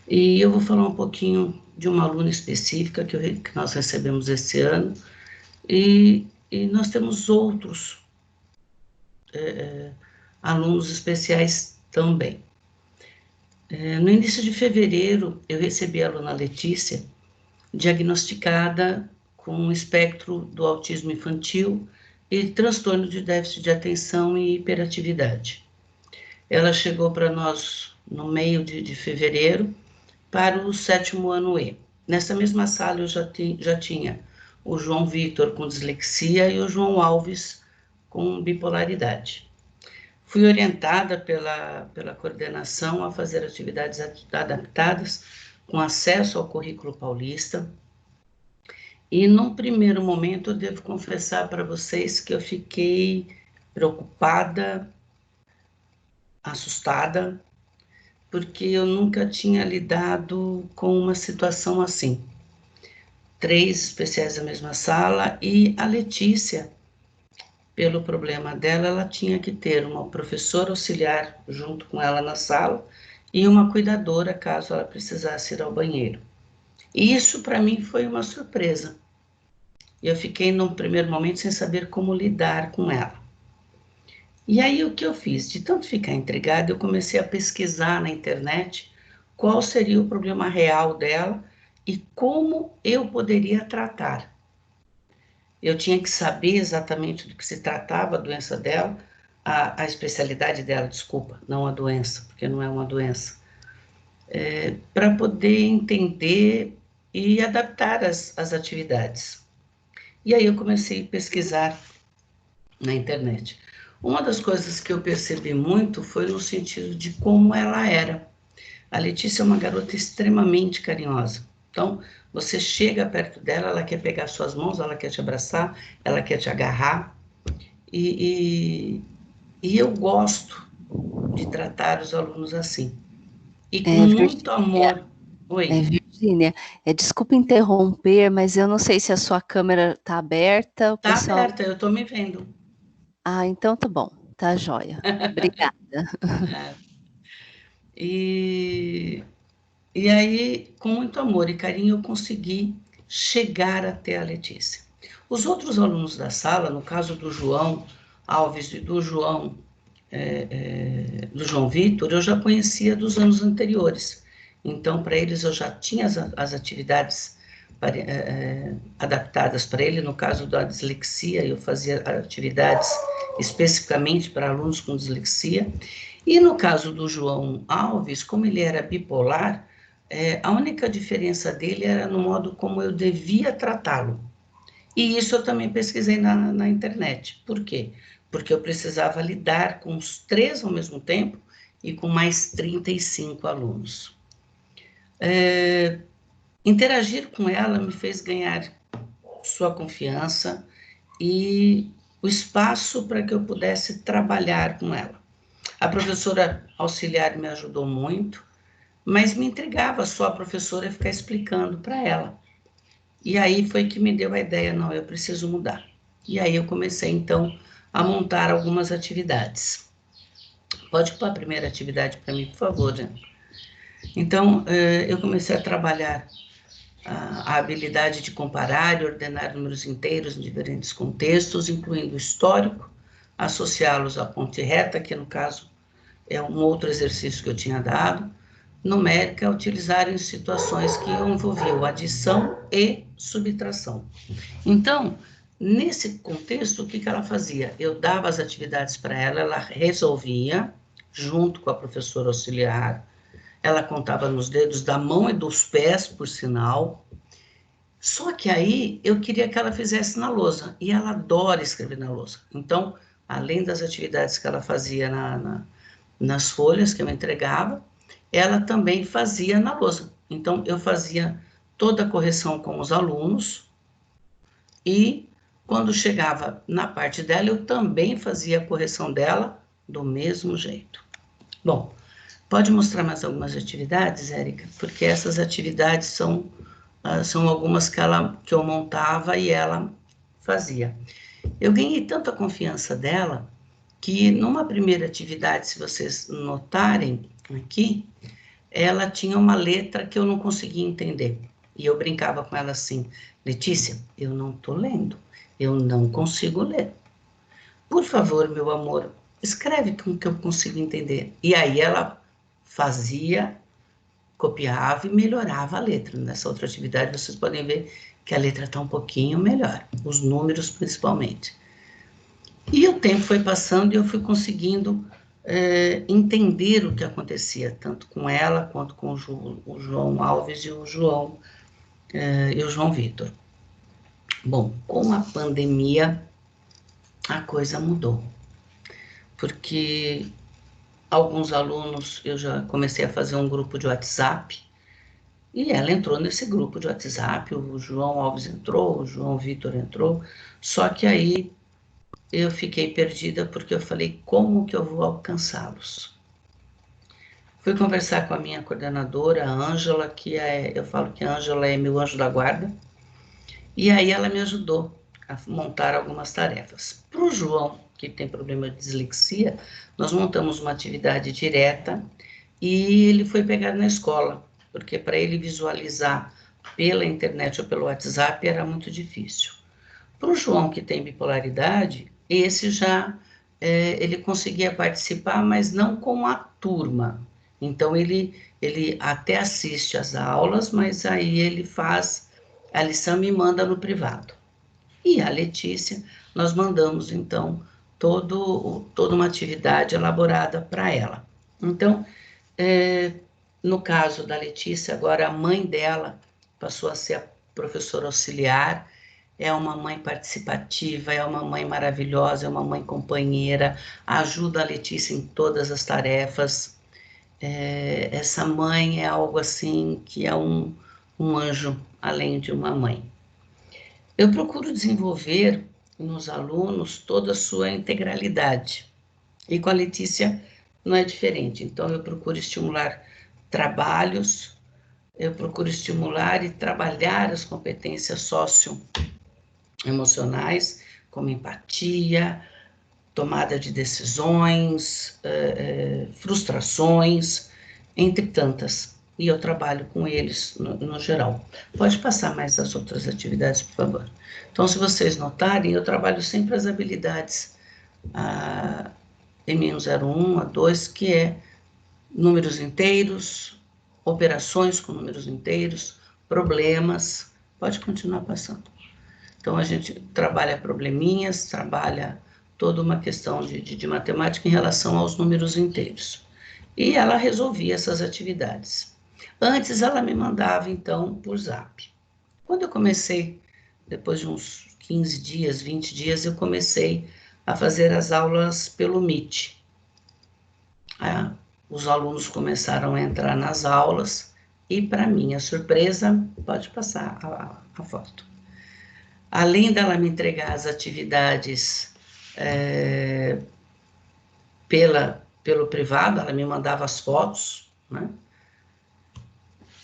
E eu vou falar um pouquinho de uma aluna específica que nós recebemos esse ano. E nós temos outros alunos especiais também. No início de fevereiro, eu recebi a aluna Letícia, diagnosticada com um espectro do autismo infantil e transtorno de déficit de atenção e hiperatividade. Ela chegou para nós no meio de fevereiro para o 7º ano E. Nessa mesma sala eu já tinha o João Vitor com dislexia e o João Alves com bipolaridade. Fui orientada pela coordenação a fazer atividades adaptadas com acesso ao currículo paulista. E num primeiro momento eu devo confessar para vocês que eu fiquei preocupada, assustada, porque eu nunca tinha lidado com uma situação assim. 3 especiais na mesma sala e a Letícia, pelo problema dela, ela tinha que ter uma professora auxiliar junto com ela na sala e uma cuidadora caso ela precisasse ir ao banheiro. E isso para mim foi uma surpresa. Eu fiquei num primeiro momento sem saber como lidar com ela. E aí o que eu fiz? De tanto ficar intrigada, eu comecei a pesquisar na internet qual seria o problema real dela e como eu poderia tratar. Eu tinha que saber exatamente do que se tratava a doença dela, a especialidade dela, desculpa, não a doença, porque não é uma doença, para poder entender e adaptar as atividades. E aí eu comecei a pesquisar na internet. Uma das coisas que eu percebi muito foi no sentido de como ela era. A Letícia é uma garota extremamente carinhosa. Então, você chega perto dela, ela quer pegar suas mãos, ela quer te abraçar, ela quer te agarrar. E eu gosto de tratar os alunos assim. E com muito amor. Oi. Virgínia, desculpa interromper, mas eu não sei se a sua câmera está aberta. Está aberta, eu estou me vendo. Ah, então tá bom, tá joia. Obrigada. E aí, com muito amor e carinho, eu consegui chegar até a Letícia. Os outros alunos da sala, no caso do João Alves e do João Vitor, eu já conhecia dos anos anteriores. Então, para eles, eu já tinha as atividades adaptadas para ele. No caso da dislexia, eu fazia atividades especificamente para alunos com dislexia. E no caso do João Alves, como ele era bipolar, a única diferença dele era no modo como eu devia tratá-lo. E isso eu também pesquisei na internet. Por quê? Porque eu precisava lidar com os 3 ao mesmo tempo e com mais 35 alunos. Interagir com ela me fez ganhar sua confiança e o espaço para que eu pudesse trabalhar com ela. A professora auxiliar me ajudou muito, mas me intrigava só a professora ficar explicando para ela. E aí foi que me deu a ideia, não, eu preciso mudar. E aí eu comecei, então, a montar algumas atividades. Pode pôr a primeira atividade para mim, por favor, né? Então, eu comecei a trabalhar a habilidade de comparar e ordenar números inteiros em diferentes contextos, incluindo o histórico, associá-los à ponte reta, que no caso é um outro exercício que eu tinha dado, numérica, utilizar em situações que envolviam adição e subtração. Então, nesse contexto, o que ela fazia? Eu dava as atividades para ela resolvia, junto com a professora auxiliar, ela contava nos dedos da mão e dos pés, por sinal. Só que aí eu queria que ela fizesse na lousa, e ela adora escrever na lousa. Então, além das atividades que ela fazia nas folhas que eu entregava, ela também fazia na lousa. Então, eu fazia toda a correção com os alunos e, quando chegava na parte dela, eu também fazia a correção dela do mesmo jeito. Bom, pode mostrar mais algumas atividades, Érica? Porque essas atividades são algumas que eu montava e ela fazia. Eu ganhei tanta confiança dela que, numa primeira atividade, se vocês notarem aqui, ela tinha uma letra que eu não conseguia entender. E eu brincava com ela assim: Letícia, eu não estou lendo, eu não consigo ler. Por favor, meu amor, escreve com que eu consiga entender. E aí ela fazia, copiava e melhorava a letra. Nessa outra atividade, vocês podem ver que a letra está um pouquinho melhor, os números principalmente. E o tempo foi passando e eu fui conseguindo entender o que acontecia, tanto com ela quanto com o João Alves e o João Vitor. Bom, com a pandemia, a coisa mudou, porque alguns alunos, eu já comecei a fazer um grupo de WhatsApp, e ela entrou nesse grupo de WhatsApp, o João Alves entrou, o João Vitor entrou, só que aí eu fiquei perdida porque eu falei, como que eu vou alcançá-los? Fui conversar com a minha coordenadora, a Ângela, eu falo que a Ângela é meu anjo da guarda, e aí ela me ajudou a montar algumas tarefas. Para o João, que tem problema de dislexia, nós montamos uma atividade direta e ele foi pegar na escola, porque para ele visualizar pela internet ou pelo WhatsApp era muito difícil. Para o João, que tem bipolaridade, esse já ele conseguia participar, mas não com a turma. Então, ele até assiste às aulas, mas aí ele faz a lição e me manda no privado. E a Letícia, nós mandamos, então, toda uma atividade elaborada para ela. Então, no caso da Letícia, agora a mãe dela passou a ser a professora auxiliar, é uma mãe participativa, é uma mãe maravilhosa, é uma mãe companheira, ajuda a Letícia em todas as tarefas. Essa mãe é algo assim que é um anjo, além de uma mãe. Eu procuro desenvolver nos alunos toda a sua integralidade. E com a Letícia não é diferente. Então, eu procuro estimular trabalhos, eu procuro estimular e trabalhar as competências socioemocionais, como empatia, tomada de decisões, frustrações, entre tantas. E eu trabalho com eles no geral. Pode passar mais as outras atividades, por favor. Então, se vocês notarem, eu trabalho sempre as habilidades M101, A2, que é números inteiros, operações com números inteiros, problemas. Pode continuar passando. Então, a gente trabalha probleminhas, trabalha toda uma questão de matemática em relação aos números inteiros. E ela resolvia essas atividades. Antes, ela me mandava, então, por Zap. Quando eu comecei, depois de uns 15 dias, 20 dias, eu comecei a fazer as aulas pelo Meet. Os alunos começaram a entrar nas aulas e, para minha surpresa, pode passar a foto. Além dela me entregar as atividades pelo privado, ela me mandava as fotos, né?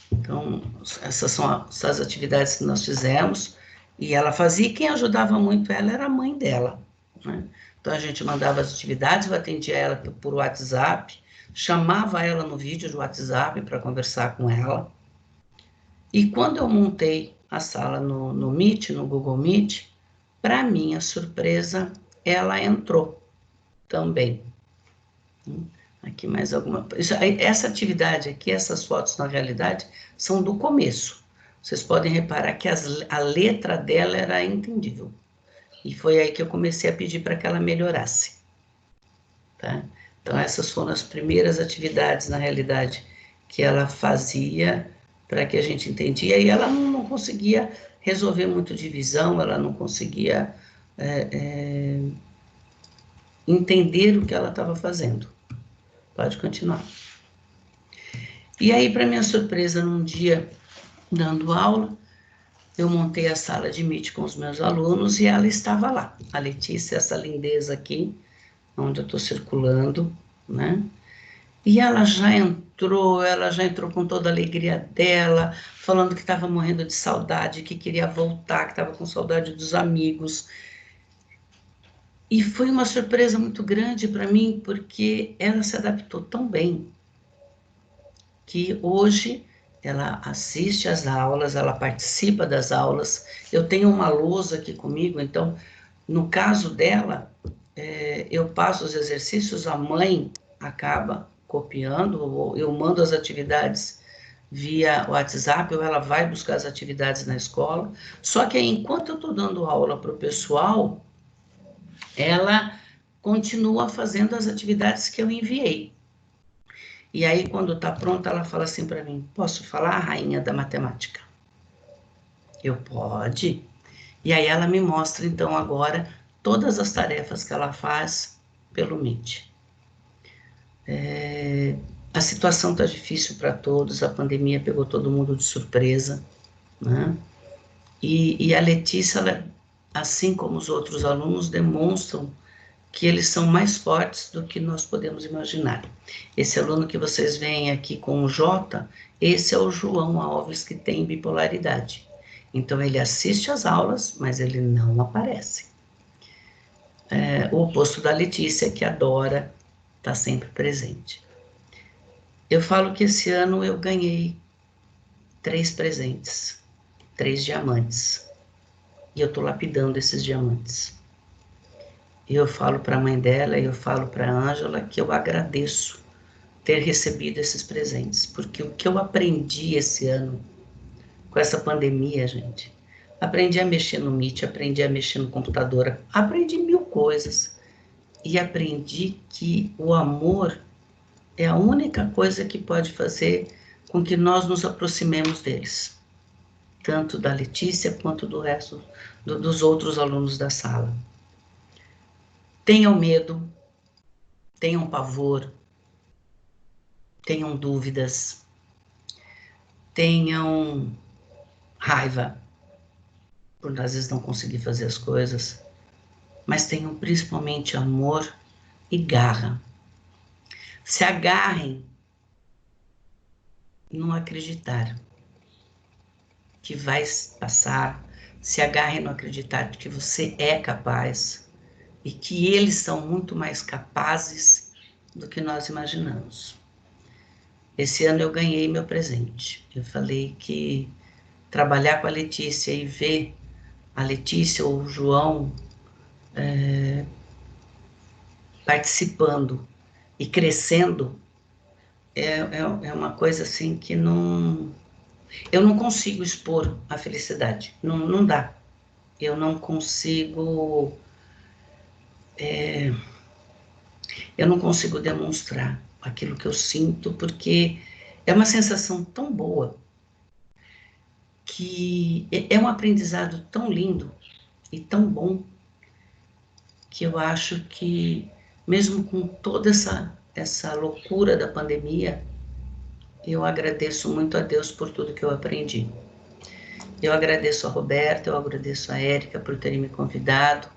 Então, essas são as atividades que nós fizemos, e ela fazia, e quem ajudava muito ela era a mãe dela, né? Então, a gente mandava as atividades, eu atendia ela por WhatsApp, chamava ela no vídeo do WhatsApp para conversar com ela, e quando eu montei a sala no Meet, no Google Meet, para minha surpresa, ela entrou também. Aqui mais alguma... Essa atividade aqui, essas fotos, na realidade, são do começo. Vocês podem reparar que a letra dela era entendível. E foi aí que eu comecei a pedir para que ela melhorasse. Tá? Então, essas foram as primeiras atividades, na realidade, que ela fazia para que a gente entendia. E ela não conseguia resolver muito divisão, ela não conseguia entender o que ela estava fazendo. Pode continuar. E aí, para minha surpresa, num dia, dando aula, eu montei a sala de Meet com os meus alunos e ela estava lá. A Letícia, essa lindeza aqui, onde eu estou circulando, né? E ela já entrou com toda a alegria dela, falando que estava morrendo de saudade, que queria voltar, que estava com saudade dos amigos. E foi uma surpresa muito grande para mim, porque ela se adaptou tão bem, que hoje ela assiste às aulas, ela participa das aulas. Eu tenho uma lousa aqui comigo, então, no caso dela, eu passo os exercícios, a mãe acaba copiando, ou eu mando as atividades via WhatsApp, ou ela vai buscar as atividades na escola. Só que aí, enquanto eu estou dando aula para o pessoal, ela continua fazendo as atividades que eu enviei. E aí, quando está pronta, ela fala assim para mim: posso falar, rainha da matemática? Eu, pode. E aí ela me mostra, então, agora, todas as tarefas que ela faz pelo Meet. A situação está difícil para todos, a pandemia pegou todo mundo de surpresa, né? E a Letícia, ela, assim como os outros alunos, demonstram que eles são mais fortes do que nós podemos imaginar. Esse aluno que vocês veem aqui com o J, esse é o João Alves, que tem bipolaridade. Então, ele assiste às aulas, mas ele não aparece. O oposto da Letícia, que adora estar sempre presente. Eu falo que esse ano eu ganhei 3 presentes, 3 diamantes. E eu estou lapidando esses diamantes. E eu falo para a mãe dela, e eu falo para a Ângela que eu agradeço ter recebido esses presentes, porque o que eu aprendi esse ano com essa pandemia, gente, aprendi a mexer no Meet, aprendi a mexer no computador, aprendi 1000 coisas, e aprendi que o amor é a única coisa que pode fazer com que nós nos aproximemos deles, tanto da Letícia quanto do resto dos outros alunos da sala. Tenham medo, tenham pavor, tenham dúvidas, tenham raiva, por às vezes não conseguir fazer as coisas, mas tenham principalmente amor e garra. Se agarrem no acreditar que vai passar, se agarrem no acreditar que você é capaz e que eles são muito mais capazes do que nós imaginamos. Esse ano eu ganhei meu presente. Eu falei que trabalhar com a Letícia e ver a Letícia ou o João participando e crescendo é uma coisa assim que não... Eu não consigo expor a felicidade, não dá. Eu não consigo... eu não consigo demonstrar aquilo que eu sinto, porque é uma sensação tão boa, que é um aprendizado tão lindo e tão bom, que eu acho que, mesmo com toda essa loucura da pandemia, eu agradeço muito a Deus por tudo que eu aprendi. Eu agradeço a Roberta, eu agradeço a Érica por terem me convidado,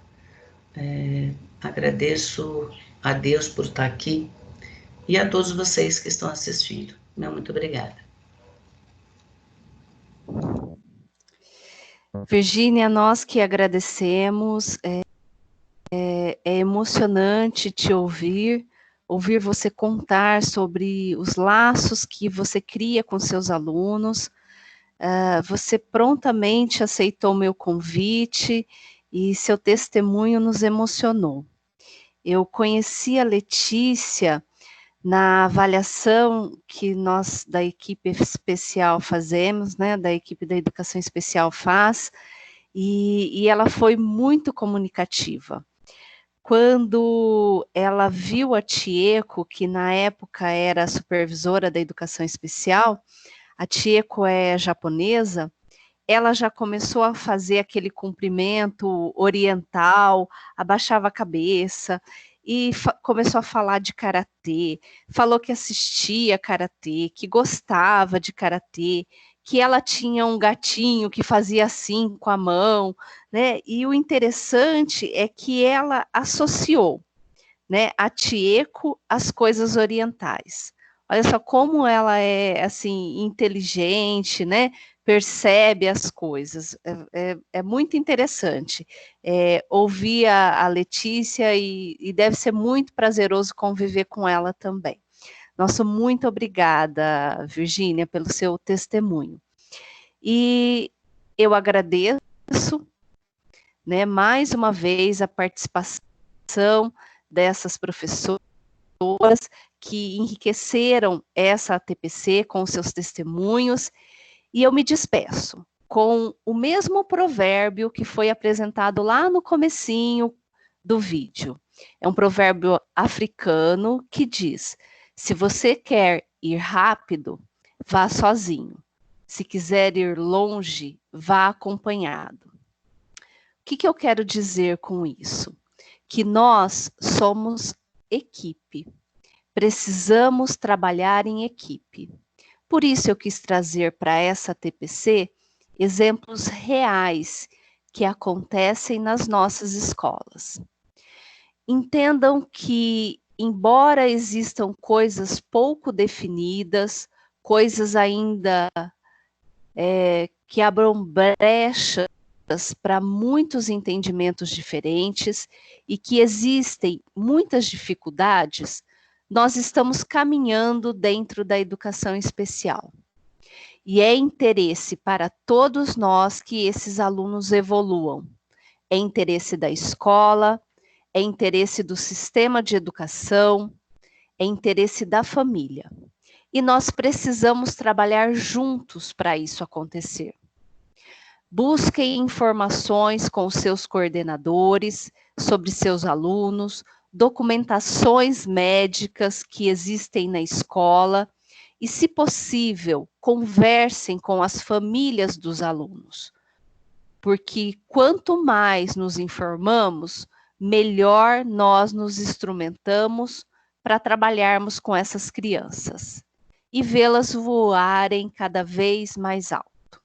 agradeço a Deus por estar aqui e a todos vocês que estão assistindo. Muito obrigada. Virgínia, nós que agradecemos, é emocionante te ouvir você contar sobre os laços que você cria com seus alunos. Você prontamente aceitou meu convite e seu testemunho nos emocionou. Eu conheci a Letícia na avaliação que nós da equipe especial fazemos, né, da equipe da educação especial faz, e ela foi muito comunicativa. Quando ela viu a Tieco, que na época era supervisora da educação especial, a Tieco é japonesa, ela já começou a fazer aquele cumprimento oriental, abaixava a cabeça, e começou a falar de karatê, falou que assistia karatê, que gostava de karatê, que ela tinha um gatinho que fazia assim com a mão, né? E o interessante é que ela associou, né, a Tieco às coisas orientais. Olha só como ela é, assim, inteligente, né? Percebe as coisas. É muito interessante ouvir a Letícia e deve ser muito prazeroso conviver com ela também. Nossa, muito obrigada, Virgínia, pelo seu testemunho. E eu agradeço, né, mais uma vez a participação dessas professoras que enriqueceram essa ATPC com seus testemunhos, e eu me despeço com o mesmo provérbio que foi apresentado lá no comecinho do vídeo. É um provérbio africano que diz: se você quer ir rápido, vá sozinho. Se quiser ir longe, vá acompanhado. O que eu quero dizer com isso? Que nós somos equipe. Precisamos trabalhar em equipe. Por isso eu quis trazer para essa TPC exemplos reais que acontecem nas nossas escolas. Entendam que, embora existam coisas pouco definidas, coisas ainda que abram brechas para muitos entendimentos diferentes e que existem muitas dificuldades, nós estamos caminhando dentro da educação especial. E é interesse para todos nós que esses alunos evoluam. É interesse da escola, é interesse do sistema de educação, é interesse da família. E nós precisamos trabalhar juntos para isso acontecer. Busquem informações com os seus coordenadores sobre seus alunos, documentações médicas que existem na escola e, se possível, conversem com as famílias dos alunos. Porque quanto mais nos informamos, melhor nós nos instrumentamos para trabalharmos com essas crianças e vê-las voarem cada vez mais alto.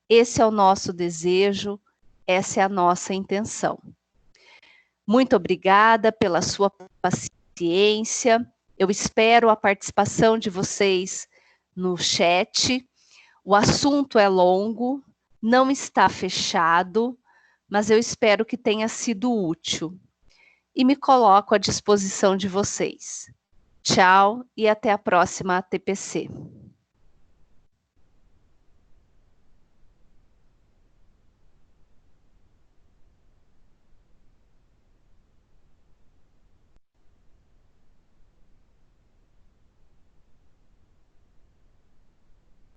Esse é o nosso desejo, essa é a nossa intenção. Muito obrigada pela sua paciência. Eu espero a participação de vocês no chat. O assunto é longo, não está fechado, mas eu espero que tenha sido útil. E me coloco à disposição de vocês. Tchau e até a próxima ATPC.